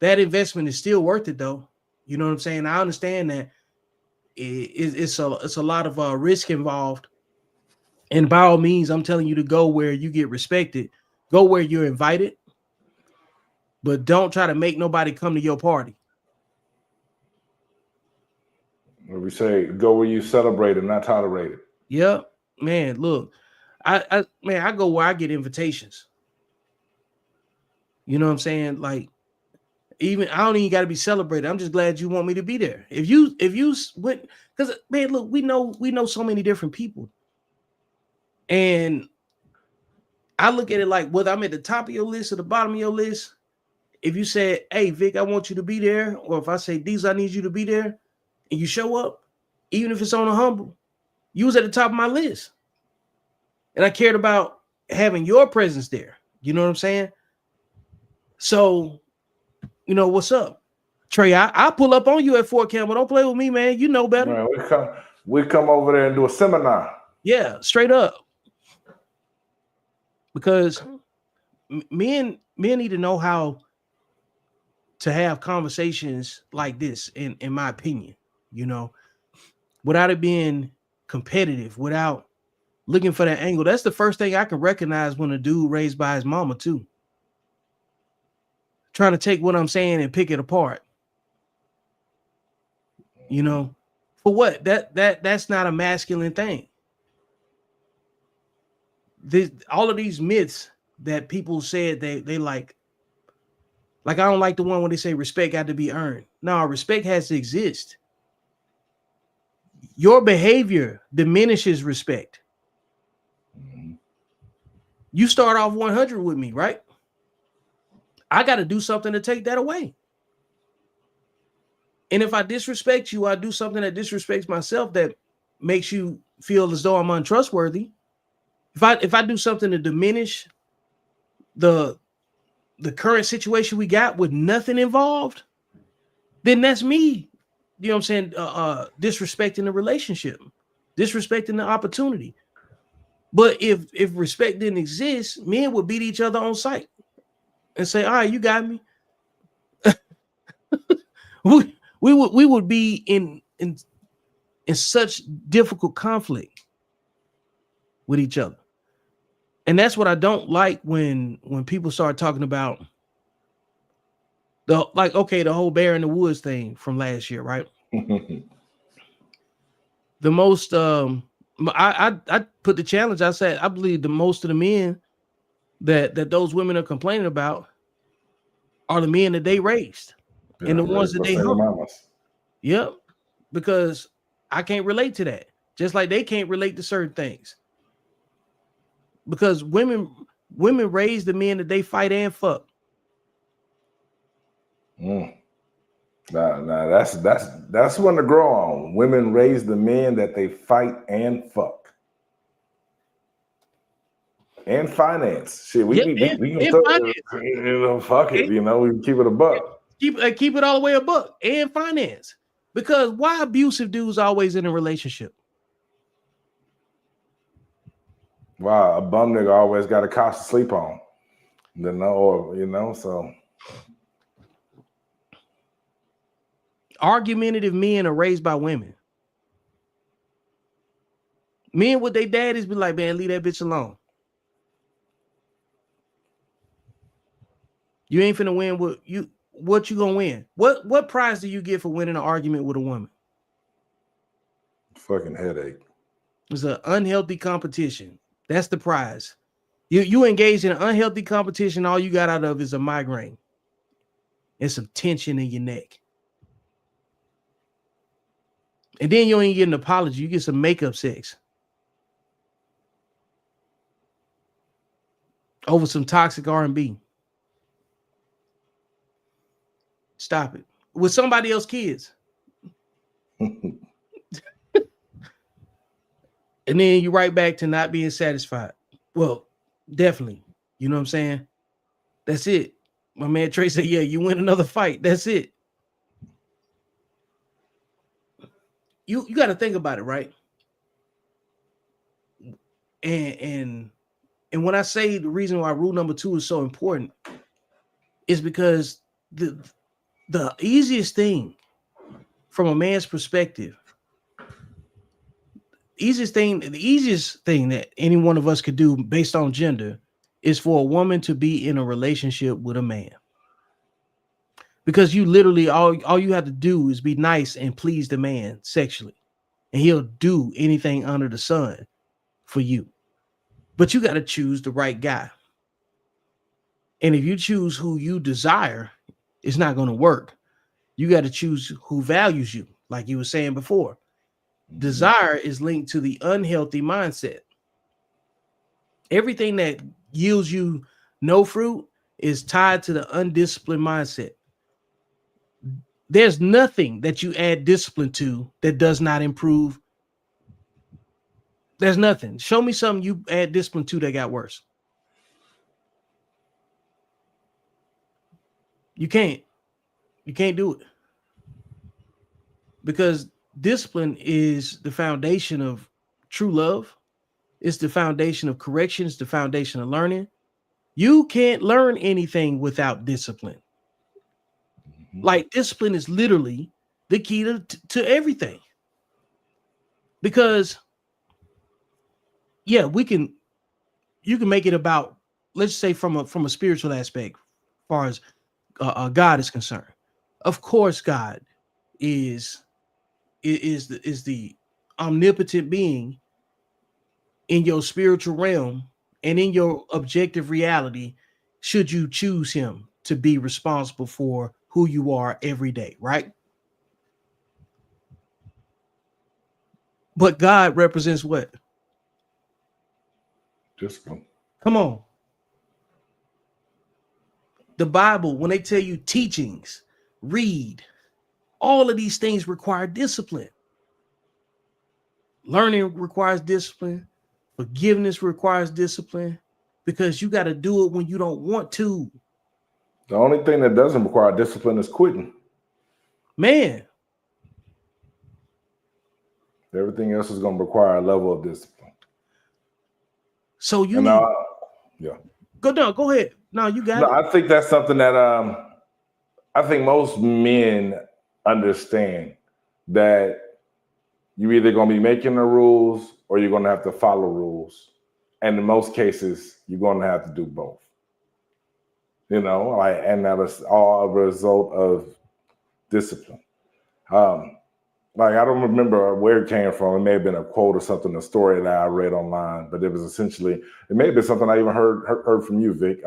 [SPEAKER 1] investment is still worth it, though. You know what I'm saying? I understand that it's a lot of risk involved. And by all means, I'm telling you to go where you get respected, go where you're invited, but don't try to make nobody come to your party.
[SPEAKER 2] We say go where you celebrate and not tolerate it.
[SPEAKER 1] Yep, man. Look, I go where I get invitations. You know what I'm saying? Like, even I don't even got to be celebrated. I'm just glad you want me to be there. If you went, because man, look, we know so many different people. And I look at it like whether I'm at the top of your list or the bottom of your list, if you said, hey, Vic, I want you to be there, or if I say, Deezil, I need you to be there, and you show up, even if it's on a humble, you was at the top of my list. And I cared about having your presence there. You know what I'm saying? So, what's up? Trey, I pull up on you at Fort Campbell. Don't play with me, man. You know better.
[SPEAKER 2] Man, we come over there and do a seminar.
[SPEAKER 1] Yeah, straight up. Because men need to know how to have conversations like this, in my opinion, without it being competitive, without looking for that angle. That's the first thing I can recognize when a dude raised by his mama too. Trying to take what I'm saying and pick it apart. For what? That's not a masculine thing. All of these myths that people said they like Like, I don't like the one when they say respect got to be earned. No, respect has to exist. Your behavior diminishes respect. You start off 100 with me, right? I got to do something to take that away. And if I disrespect you, I do something that disrespects myself that makes you feel as though I'm untrustworthy. If I do something to diminish the current situation we got with nothing involved, then that's me, you know what I'm saying, disrespecting the relationship, disrespecting the opportunity. But if respect didn't exist, men would beat each other on sight and say, all right, you got me. we would be in such difficult conflict with each other. And that's what I don't like when people start talking about the whole bear in the woods thing from last year, right? The most I put the challenge. I said I believe the most of the men that those women are complaining about are the men that they raised, and the ones that they humped. Yep, because I can't relate to that. Just like they can't relate to certain things. Because women raise the men that they fight and fuck.
[SPEAKER 2] Nah, that's one to grow on. Women raise the men that they fight and fuck. And finance. Shit, we can fuck it, you know, we can keep it a buck.
[SPEAKER 1] Keep it all the way a buck. And finance. Because why abusive dudes always in a relationship?
[SPEAKER 2] Wow, a bum nigga always got a couch to sleep on. So
[SPEAKER 1] argumentative men are raised by women. Men with their daddies be like, man, leave that bitch alone. You ain't finna win what you gonna win? What prize do you get for winning an argument with a woman?
[SPEAKER 2] Fucking headache.
[SPEAKER 1] It's an unhealthy competition. That's the prize. You engage in an unhealthy competition, all you got out of is a migraine and some tension in your neck. And then you don't even get an apology. You get some makeup sex over some toxic R&B. Stop it. With somebody else's kids. And then you right back to not being satisfied. Well, definitely. You know what I'm saying? That's it. My man Trey said, yeah, you win another fight. That's it. You got to think about it, right? And when I say the reason why rule number 2 is so important is because the easiest thing from a man's perspective, the easiest thing that any one of us could do based on gender is for a woman to be in a relationship with a man. Because you literally, all you have to do is be nice and please the man sexually. And he'll do anything under the sun for you. But you got to choose the right guy. And if you choose who you desire, it's not going to work. You got to choose who values you, like you were saying before. Desire is linked to the unhealthy mindset. Everything that yields you no fruit is tied to the undisciplined mindset. There's nothing that you add discipline to that does not improve. There's nothing. Show me something you add discipline to that got worse. You can't do it. Because discipline is the foundation of true love. It's the foundation of correction. It's the foundation of learning. You can't learn anything without discipline. Like, discipline is literally the key to everything. Because, yeah, you can make it about, let's say from a spiritual aspect, as far as God is concerned. Of course, God is the omnipotent being in your spiritual realm and in your objective reality, should you choose him to be responsible for who you are every day, right? But God represents what?
[SPEAKER 2] Discipline.
[SPEAKER 1] Come on. The Bible, when they tell you teachings, read, all of these things require discipline. Learning requires discipline. Forgiveness requires discipline, because you got to do it when you don't want to.
[SPEAKER 2] The only thing that doesn't require discipline is quitting.
[SPEAKER 1] Man.
[SPEAKER 2] Everything else is going to require a level of discipline.
[SPEAKER 1] So you need.
[SPEAKER 2] Yeah.
[SPEAKER 1] Go ahead. No, you got it.
[SPEAKER 2] I think that's something that I think most men understand, that you're either going to be making the rules or you're going to have to follow rules. And in most cases, you're going to have to do both. And that is all a result of discipline. I don't remember where it came from. It may have been a quote or something, a story that I read online, but it was essentially, it may have been something I even heard from you, Vic.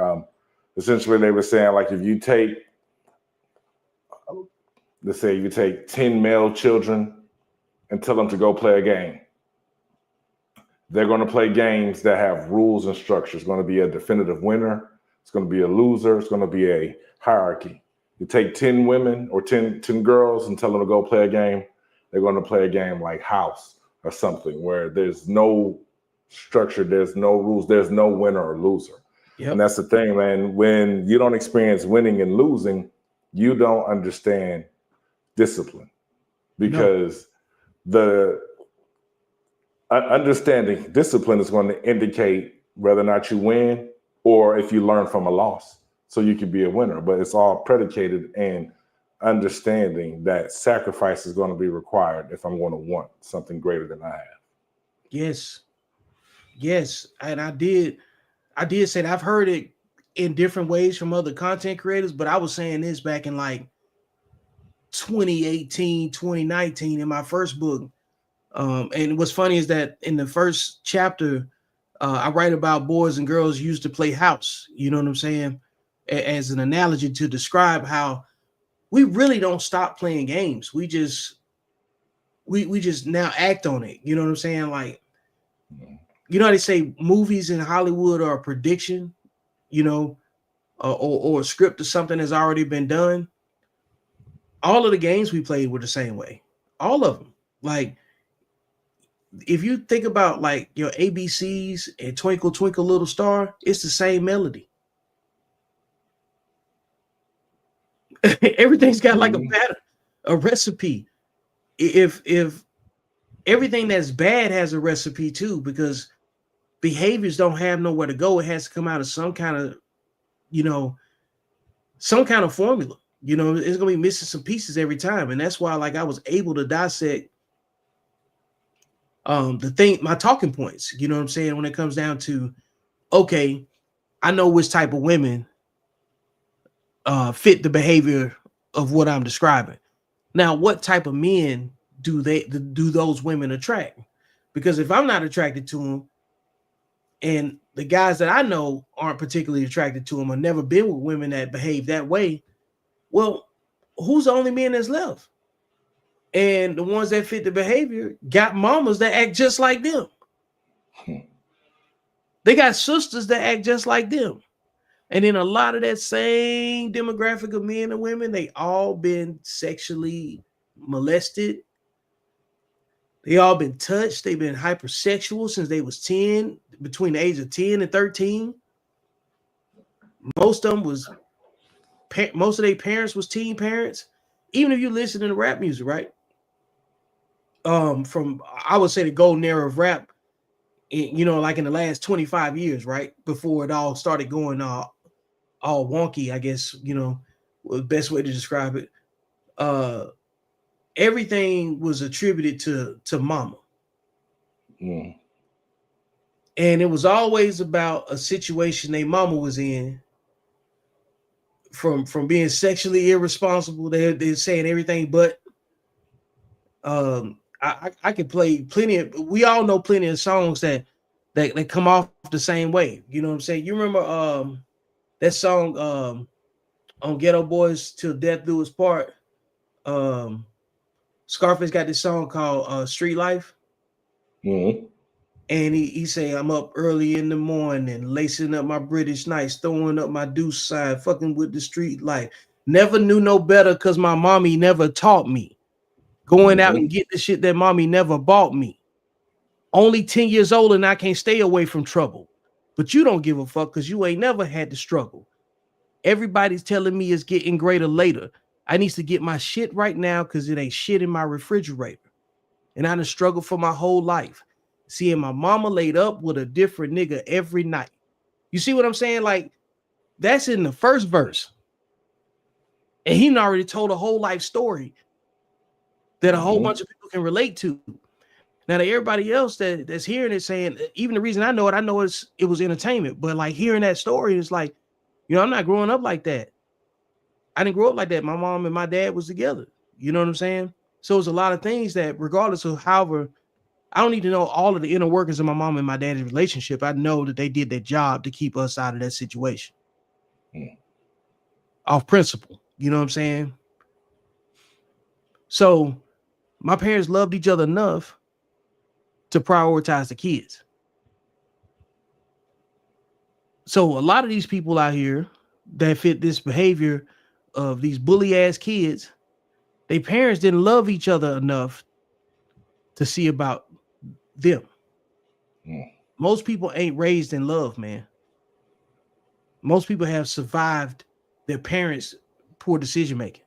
[SPEAKER 2] Essentially, they were saying, like, if you take, let's say you take 10 male children and tell them to go play a game, they're going to play games that have rules and structure. It's going to be a definitive winner. It's going to be a loser. It's going to be a hierarchy. You take 10 women or 10 girls and tell them to go play a game, they're going to play a game like house or something where there's no structure, there's no rules, there's no winner or loser. Yep. And that's the thing, man. When you don't experience winning and losing, you don't understand discipline, because the understanding discipline is going to indicate whether or not you win or if you learn from a loss, so you can be a winner. But it's all predicated in understanding that sacrifice is going to be required if I'm going to want something greater than I have.
[SPEAKER 1] Yes. And I did say that. I've heard it in different ways from other content creators, but I was saying this back in like 2018, 2019 in my first book. And what's funny is that in the first chapter, I write about boys and girls used to play house. You know what I'm saying? As an analogy to describe how we really don't stop playing games. We just now act on it. You know what I'm saying? Like, you know how they say movies in Hollywood are a prediction, or a script of something that's already been done. All of the games we played were the same way. All of them. Like, if you think about like your ABCs and Twinkle Twinkle Little Star, it's the same melody. Everything's got like a pattern, a recipe. If everything that's bad has a recipe too, because behaviors don't have nowhere to go. It has to come out of some kind of, some kind of formula. It's gonna be missing some pieces every time, and that's why, like, I was able to dissect my talking points. You know what I'm saying? When it comes down to, okay, I know which type of women fit the behavior of what I'm describing. Now, what type of men do those women attract? Because if I'm not attracted to them, and the guys that I know aren't particularly attracted to them, or never been with women that behave that way, well, who's the only men that's left? And the ones that fit the behavior got mamas that act just like them. They got sisters that act just like them. And then a lot of that same demographic of men and women, they all been sexually molested. They all been touched. They've been hypersexual since they was 10, between the age of 10 and 13. Most of their parents was teen parents. Even if you listen to rap music, right? From, I would say, the golden era of rap, like in the last 25 years, right? Before it all started going all wonky, I guess, the best way to describe it. Everything was attributed to mama. And it was always about a situation they mama was in, from being sexually irresponsible. They're saying everything but. I could play we all know plenty of songs that come off the same way. You know what I'm saying? You remember that song, on Ghetto Boys Till Death Do Us Part, Scarface got this song called Street Life.
[SPEAKER 2] Mm-hmm.
[SPEAKER 1] And he say, I'm up early in the morning, lacing up my British nights, throwing up my deuce sign, fucking with the street life. Never knew no better because my mommy never taught me. Going out and get the shit that mommy never bought me. Only 10 years old and I can't stay away from trouble. But you don't give a fuck because you ain't never had to struggle. Everybody's telling me it's getting greater later. I need to get my shit right now because it ain't shit in my refrigerator. And I done struggled for my whole life. Seeing my mama laid up with a different nigga every night. You see what I'm saying? Like, that's in the first verse. And he already told a whole life story that a whole bunch of people can relate to. Now, to everybody else that's hearing it saying, even the reason I know it was entertainment, but like hearing that story is like, you know, I'm not growing up like that. I didn't grow up like that. My mom and my dad was together. You know what I'm saying? So it's a lot of things that, regardless of however, I don't need to know all of the inner workings of my mom and my dad's relationship. I know that they did their job to keep us out of that situation. Off principle. You know what I'm saying? So my parents loved each other enough to prioritize the kids. So a lot of these people out here that fit this behavior of these bully ass kids, their parents didn't love each other enough to see about them. Most people ain't raised in love, man. Most people have survived their parents' poor decision making.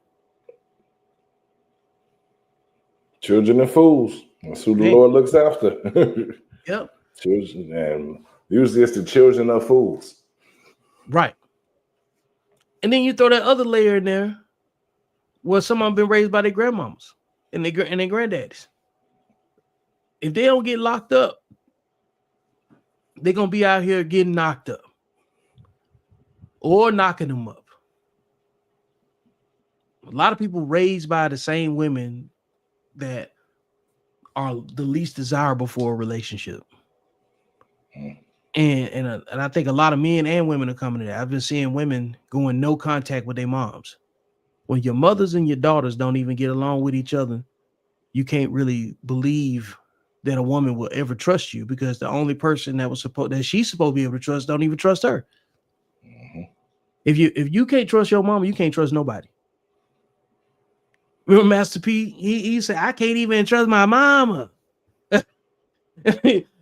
[SPEAKER 2] Children and fools. That's who the Lord looks after.
[SPEAKER 1] Yep.
[SPEAKER 2] Children, and usually it's the children of fools.
[SPEAKER 1] Right. And then you throw that other layer in there where someone been raised by their grandmamas and their granddaddies. If they don't get locked up, they're gonna be out here getting knocked up or knocking them up. A lot of people raised by the same women that are the least desirable for a relationship. And I think a lot of men and women are coming to that. I've been seeing women going no contact with their moms. When your mothers and your daughters don't even get along with each other, you can't really believe that a woman will ever trust you, because the only person that she's supposed to be able to trust don't even trust her. If you can't trust your mama, you can't trust nobody. Remember Master P? He said, I can't even trust my mama.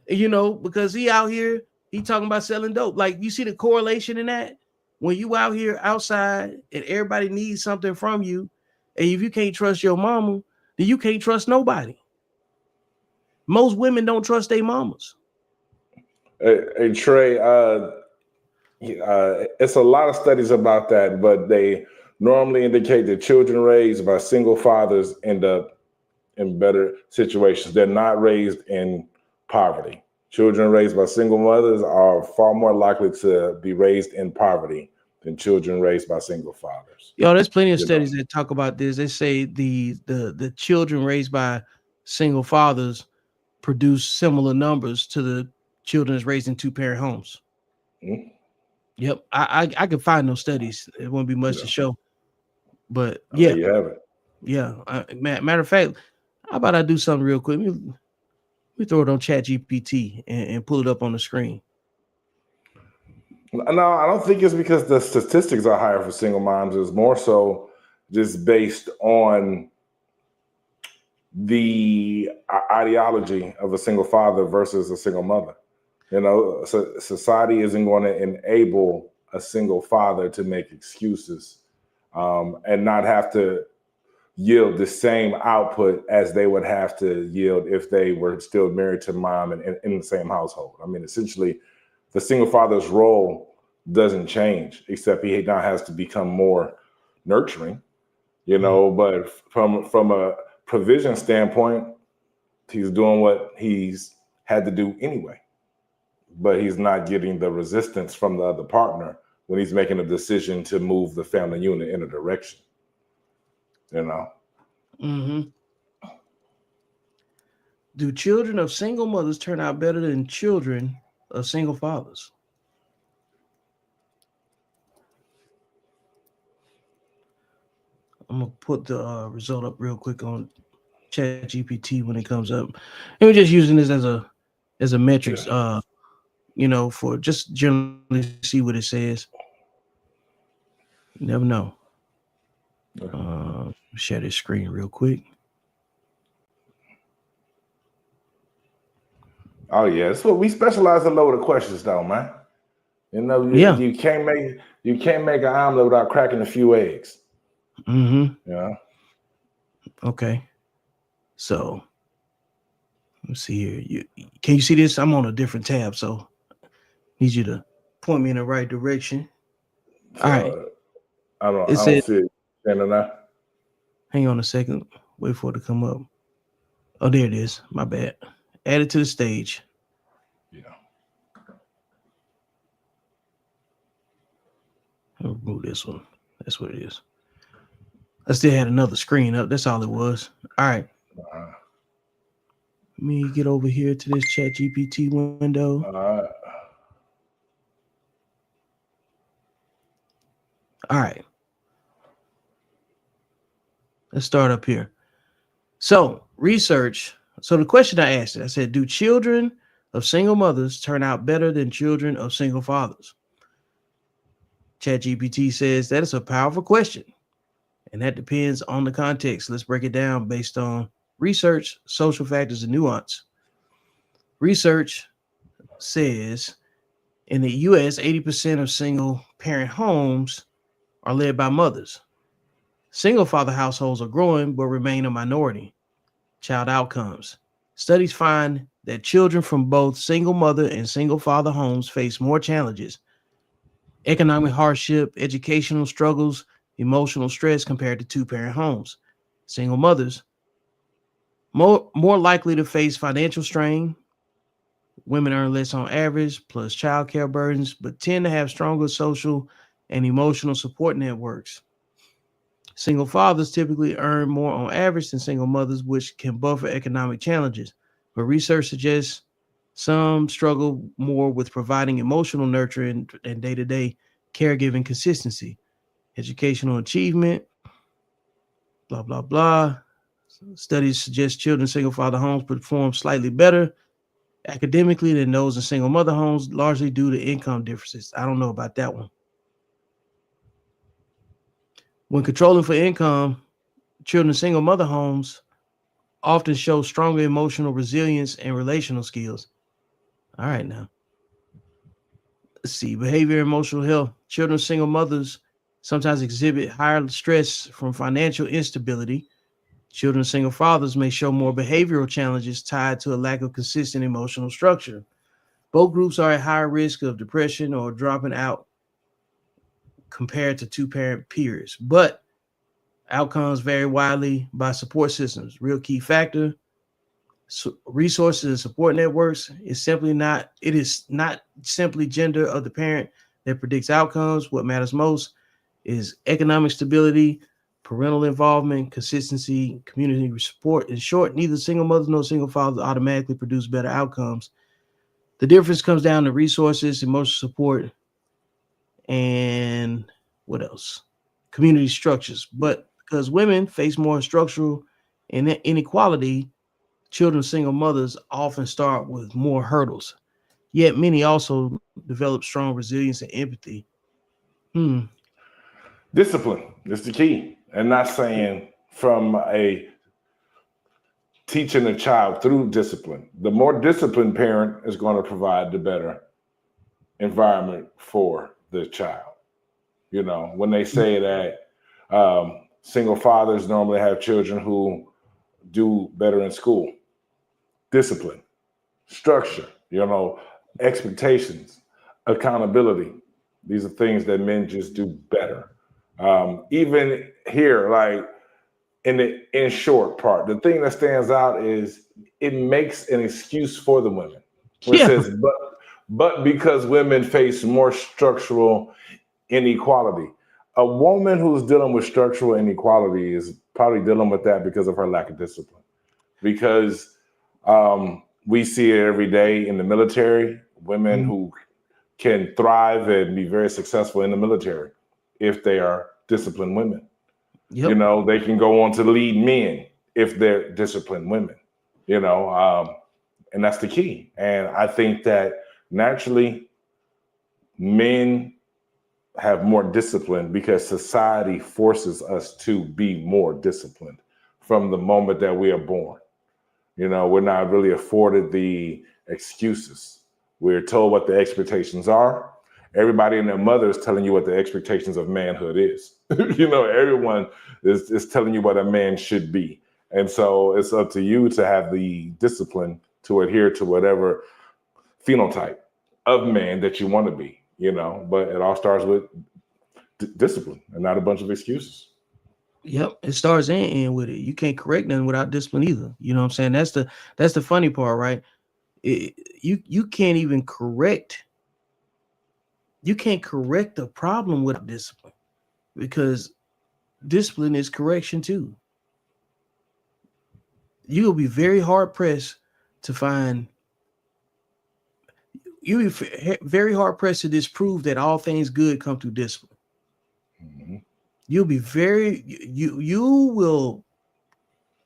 [SPEAKER 1] You know, because he out here, he talking about selling dope. Like, you see the correlation in that? When you out here outside and everybody needs something from you, and if you can't trust your mama, then you can't trust nobody. Most women don't trust their mamas.
[SPEAKER 2] Hey Trey, it's a lot of studies about that, but they normally indicate that children raised by single fathers end up in better situations. They're not raised in poverty. Children raised by single mothers are far more likely to be raised in poverty than children raised by single fathers.
[SPEAKER 1] Yo, there's plenty of studies that talk about this. They say the children raised by single fathers produce similar numbers to the children that's raised in two-parent homes. Yep, I could find those studies. It won't be much to show, but yeah,
[SPEAKER 2] there you have it.
[SPEAKER 1] Yeah, matter of fact, how about I do something real quick? We throw it on ChatGPT and pull it up on the screen.
[SPEAKER 2] No, I don't think it's because the statistics are higher for single moms. It's more so just based on the ideology of a single father versus a single mother. You know, so society isn't going to enable a single father to make excuses and not have to yield the same output as they would have to yield if they were still married to mom and in the same household. I mean, essentially, the single father's role doesn't change, except he now has to become more nurturing, you know, but from a provision standpoint, he's doing what he's had to do anyway, but he's not getting the resistance from the other partner when he's making a decision to move the family unit in a direction, you know?
[SPEAKER 1] Do children of single mothers turn out better than children of single fathers? I'm gonna put the result up real quick on Chat GPT when it comes up. And we're just using this as a metrics, for just generally see what it says. You never know. Share this screen real quick.
[SPEAKER 2] Oh yeah, that's what we specialize in load of questions, though, man. You know, you can't make an omelet without cracking a few eggs.
[SPEAKER 1] Mm-hmm.
[SPEAKER 2] Yeah.
[SPEAKER 1] Okay. So let's see here. Can you see this? I'm on a different tab, so need you to point me in the right direction. All right.
[SPEAKER 2] I don't see it.
[SPEAKER 1] Hang on a second. Wait for it to come up. Oh, there it is. My bad. Add it to the stage.
[SPEAKER 2] Yeah.
[SPEAKER 1] I'll remove this one. That's what it is. I still had another screen up. That's all it was. All right. Let me get over here to this Chat GPT window. All right. Let's start up here. So, research. So, the question I asked it, I said, do children of single mothers turn out better than children of single fathers? ChatGPT says that is a powerful question, and that depends on the context. Let's break it down based on research, social factors, and nuance. Research says in the US, 80% of single parent homes are led by mothers. Single father households are growing but remain a minority. Child outcomes. Studies find that children from both single mother and single father homes face more challenges: economic hardship, educational struggles, emotional stress compared to two-parent homes. Single mothers more likely to face financial strain. Women earn less on average, plus childcare burdens, but tend to have stronger social and emotional support networks. Single fathers typically earn more on average than single mothers, which can buffer economic challenges. But research suggests some struggle more with providing emotional nurture and day-to-day caregiving consistency. Educational achievement, blah, blah, blah. Studies suggest children in single father homes perform slightly better academically than those in single mother homes, largely due to income differences. I don't know about that one. When controlling for income, children in single mother homes often show stronger emotional resilience and relational skills. All right, now. Let's see. Behavior and emotional health. Children of single mothers sometimes exhibit higher stress from financial instability. Children of single fathers may show more behavioral challenges tied to a lack of consistent emotional structure. Both groups are at higher risk of depression or dropping out compared to two-parent peers, but outcomes vary widely by support systems. Real key factor: resources and support networks. It is not simply gender of the parent that predicts outcomes. What matters most is economic stability, parental involvement, consistency, community support. In short, neither single mothers nor single fathers automatically produce better outcomes. The difference comes down to resources, emotional support, and what else? Community structures. But because women face more structural inequality, children of single mothers often start with more hurdles. Yet many also develop strong resilience and empathy.
[SPEAKER 2] Discipline is the key, and not saying from a teaching a child through discipline. The more disciplined parent is going to provide the better environment for the child. You know, when they say that single fathers normally have children who do better in school, discipline, structure, expectations, accountability. These are things that men just do better. Even here, like in short part, the thing that stands out is it makes an excuse for the women. Where it says, but because women face more structural inequality. A woman who's dealing with structural inequality is probably dealing with that because of her lack of discipline. Because we see it every day in the military, women who can thrive and be very successful in the military if they are disciplined women.
[SPEAKER 1] Yep.
[SPEAKER 2] They can go on to lead men if they're disciplined women, and that's the key. And I think that naturally men have more discipline because society forces us to be more disciplined from the moment that we are born. We're not really afforded the excuses. We're told what the expectations are. Everybody and their mother is telling you what the expectations of manhood is. Everyone is telling you what a man should be. And so it's up to you to have the discipline to adhere to whatever phenotype of man that you want to be, but it all starts with discipline and not a bunch of excuses.
[SPEAKER 1] Yep, it starts and end with it. You can't correct nothing without discipline either. You know what I'm saying? That's the funny part, right? You can't even correct. You can't correct the problem with discipline because discipline is correction too. You'll be very hard pressed to find. You'll be very hard pressed to disprove that all things good come through discipline.
[SPEAKER 2] Mm-hmm.
[SPEAKER 1] You'll be you will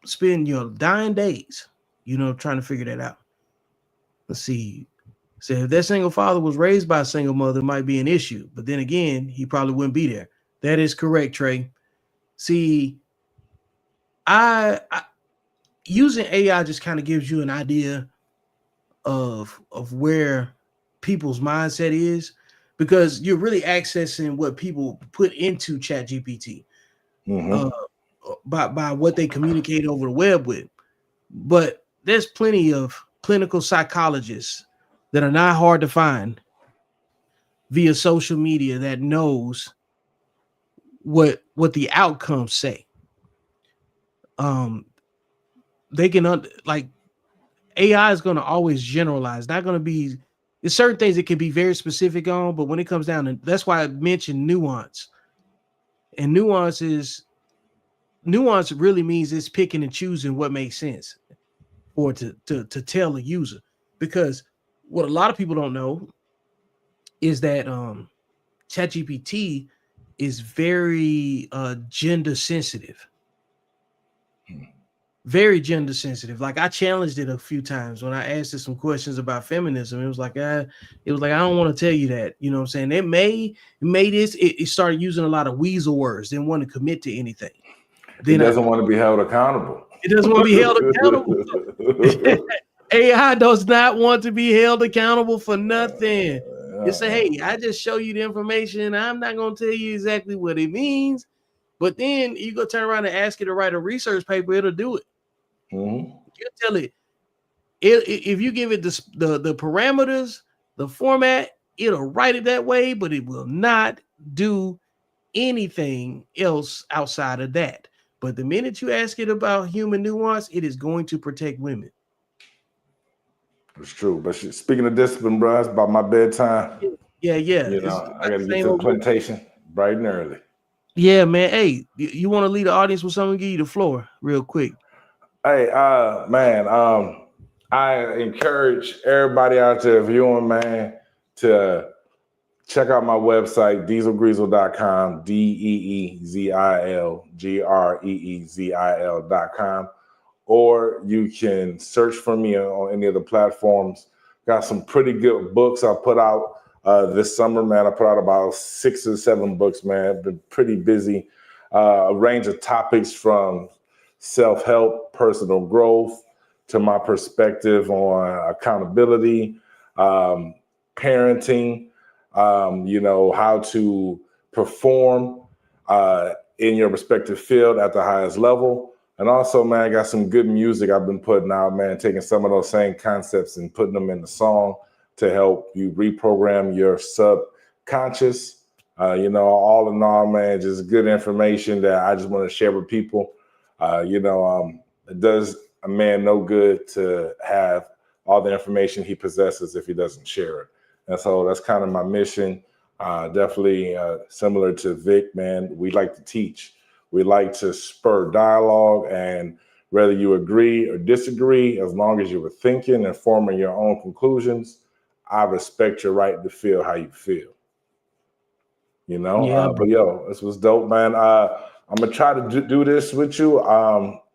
[SPEAKER 1] spend your dying days, trying to figure that out. Let's see. So if that single father was raised by a single mother, it might be an issue. But then again, he probably wouldn't be there. That is correct, Trey. See, I using AI just kind of gives you an idea of where people's mindset is, because you're really accessing what people put into ChatGPT by what they communicate over the web with. But there's plenty of clinical psychologists that are not hard to find via social media that knows what the outcomes say. They can like AI is going to always generalize. Not going to be. There's certain things it can be very specific on, but when it comes down to, that's why I mentioned nuance. And nuance really means it's picking and choosing what makes sense or to tell a user. Because what a lot of people don't know is that ChatGPT is very gender sensitive. Very gender sensitive. Like I challenged it a few times when I asked it some questions about feminism. It was like, I don't want to tell you that. You know what I'm saying? It started using a lot of weasel words, didn't want to commit to anything.
[SPEAKER 2] Then it doesn't want to be held accountable.
[SPEAKER 1] It doesn't want to be held accountable. AI does not want to be held accountable for nothing. It say, hey, I just show you the information. I'm not going to tell you exactly what it means. But then you go turn around and ask it to write a research paper, it'll do it. You tell it, if you give it the parameters, the format, it'll write it that way, but it will not do anything else outside of that. But the minute you ask it about human nuance, it is going to protect women.
[SPEAKER 2] It's true. But speaking of discipline, bro, it's about my bedtime.
[SPEAKER 1] Yeah.
[SPEAKER 2] I got to get to the plantation bright and early.
[SPEAKER 1] Yeah, man. Hey, you want to lead the audience with something? Give you the floor real quick.
[SPEAKER 2] Hey, man, I encourage everybody out there viewing, man, to check out my website, deezilgreezil.com, DeezilGreezil.com, or you can search for me on any of the platforms. Got some pretty good books I put out this summer, man. I put out about 6 or 7 books, man. Been pretty busy. A range of topics from self-help, personal growth, to my perspective on accountability, parenting, how to perform in your respective field at the highest level. And also, man, I got some good music I've been putting out, man, taking some of those same concepts and putting them in the song to help you reprogram your subconscious. All in all, man, just good information that I just want to share with people. It does a man no good to have all the information he possesses if he doesn't share it. And so that's kind of my mission. Definitely similar to Vic, man. We like to teach. We like to spur dialogue, and whether you agree or disagree, as long as you were thinking and forming your own conclusions, I respect your right to feel how you feel.
[SPEAKER 1] Yeah.
[SPEAKER 2] But yo, this was dope, man. I'm gonna try to do this with you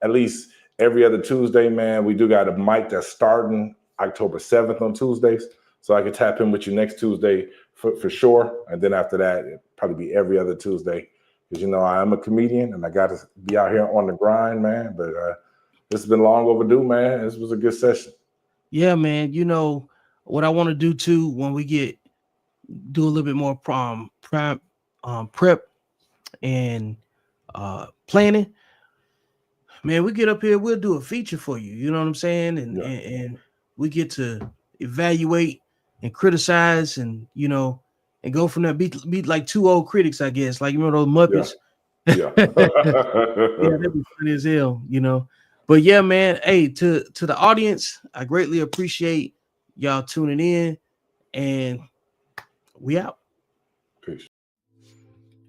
[SPEAKER 2] at least every other Tuesday, man. We do got a mic that's starting October 7th on Tuesdays, so I can tap in with you next Tuesday for sure. And then after that, it'll probably be every other Tuesday, because I am a comedian and I got to be out here on the grind, man. But this has been long overdue, man. This was a good session.
[SPEAKER 1] Yeah, man. What I want to do too when we do a little bit more prep and planning, man, we get up here, we'll do a feature for you. You know what I'm saying? And we get to evaluate and criticize and and go from there. Be like two old critics, I guess. Like, you remember those Muppets?
[SPEAKER 2] Yeah.
[SPEAKER 1] Yeah, that'd be funny as hell, But yeah, man. Hey, to the audience, I greatly appreciate y'all tuning in, and we out.
[SPEAKER 2] Peace.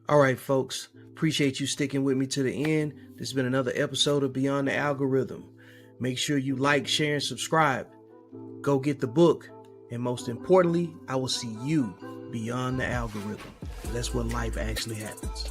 [SPEAKER 1] All right, folks. Appreciate you sticking with me to the end. This has been another episode of Beyond the Algorithm. Make sure you like, share, and subscribe. Go get the book. And most importantly, I will see you beyond the algorithm. That's where life actually happens.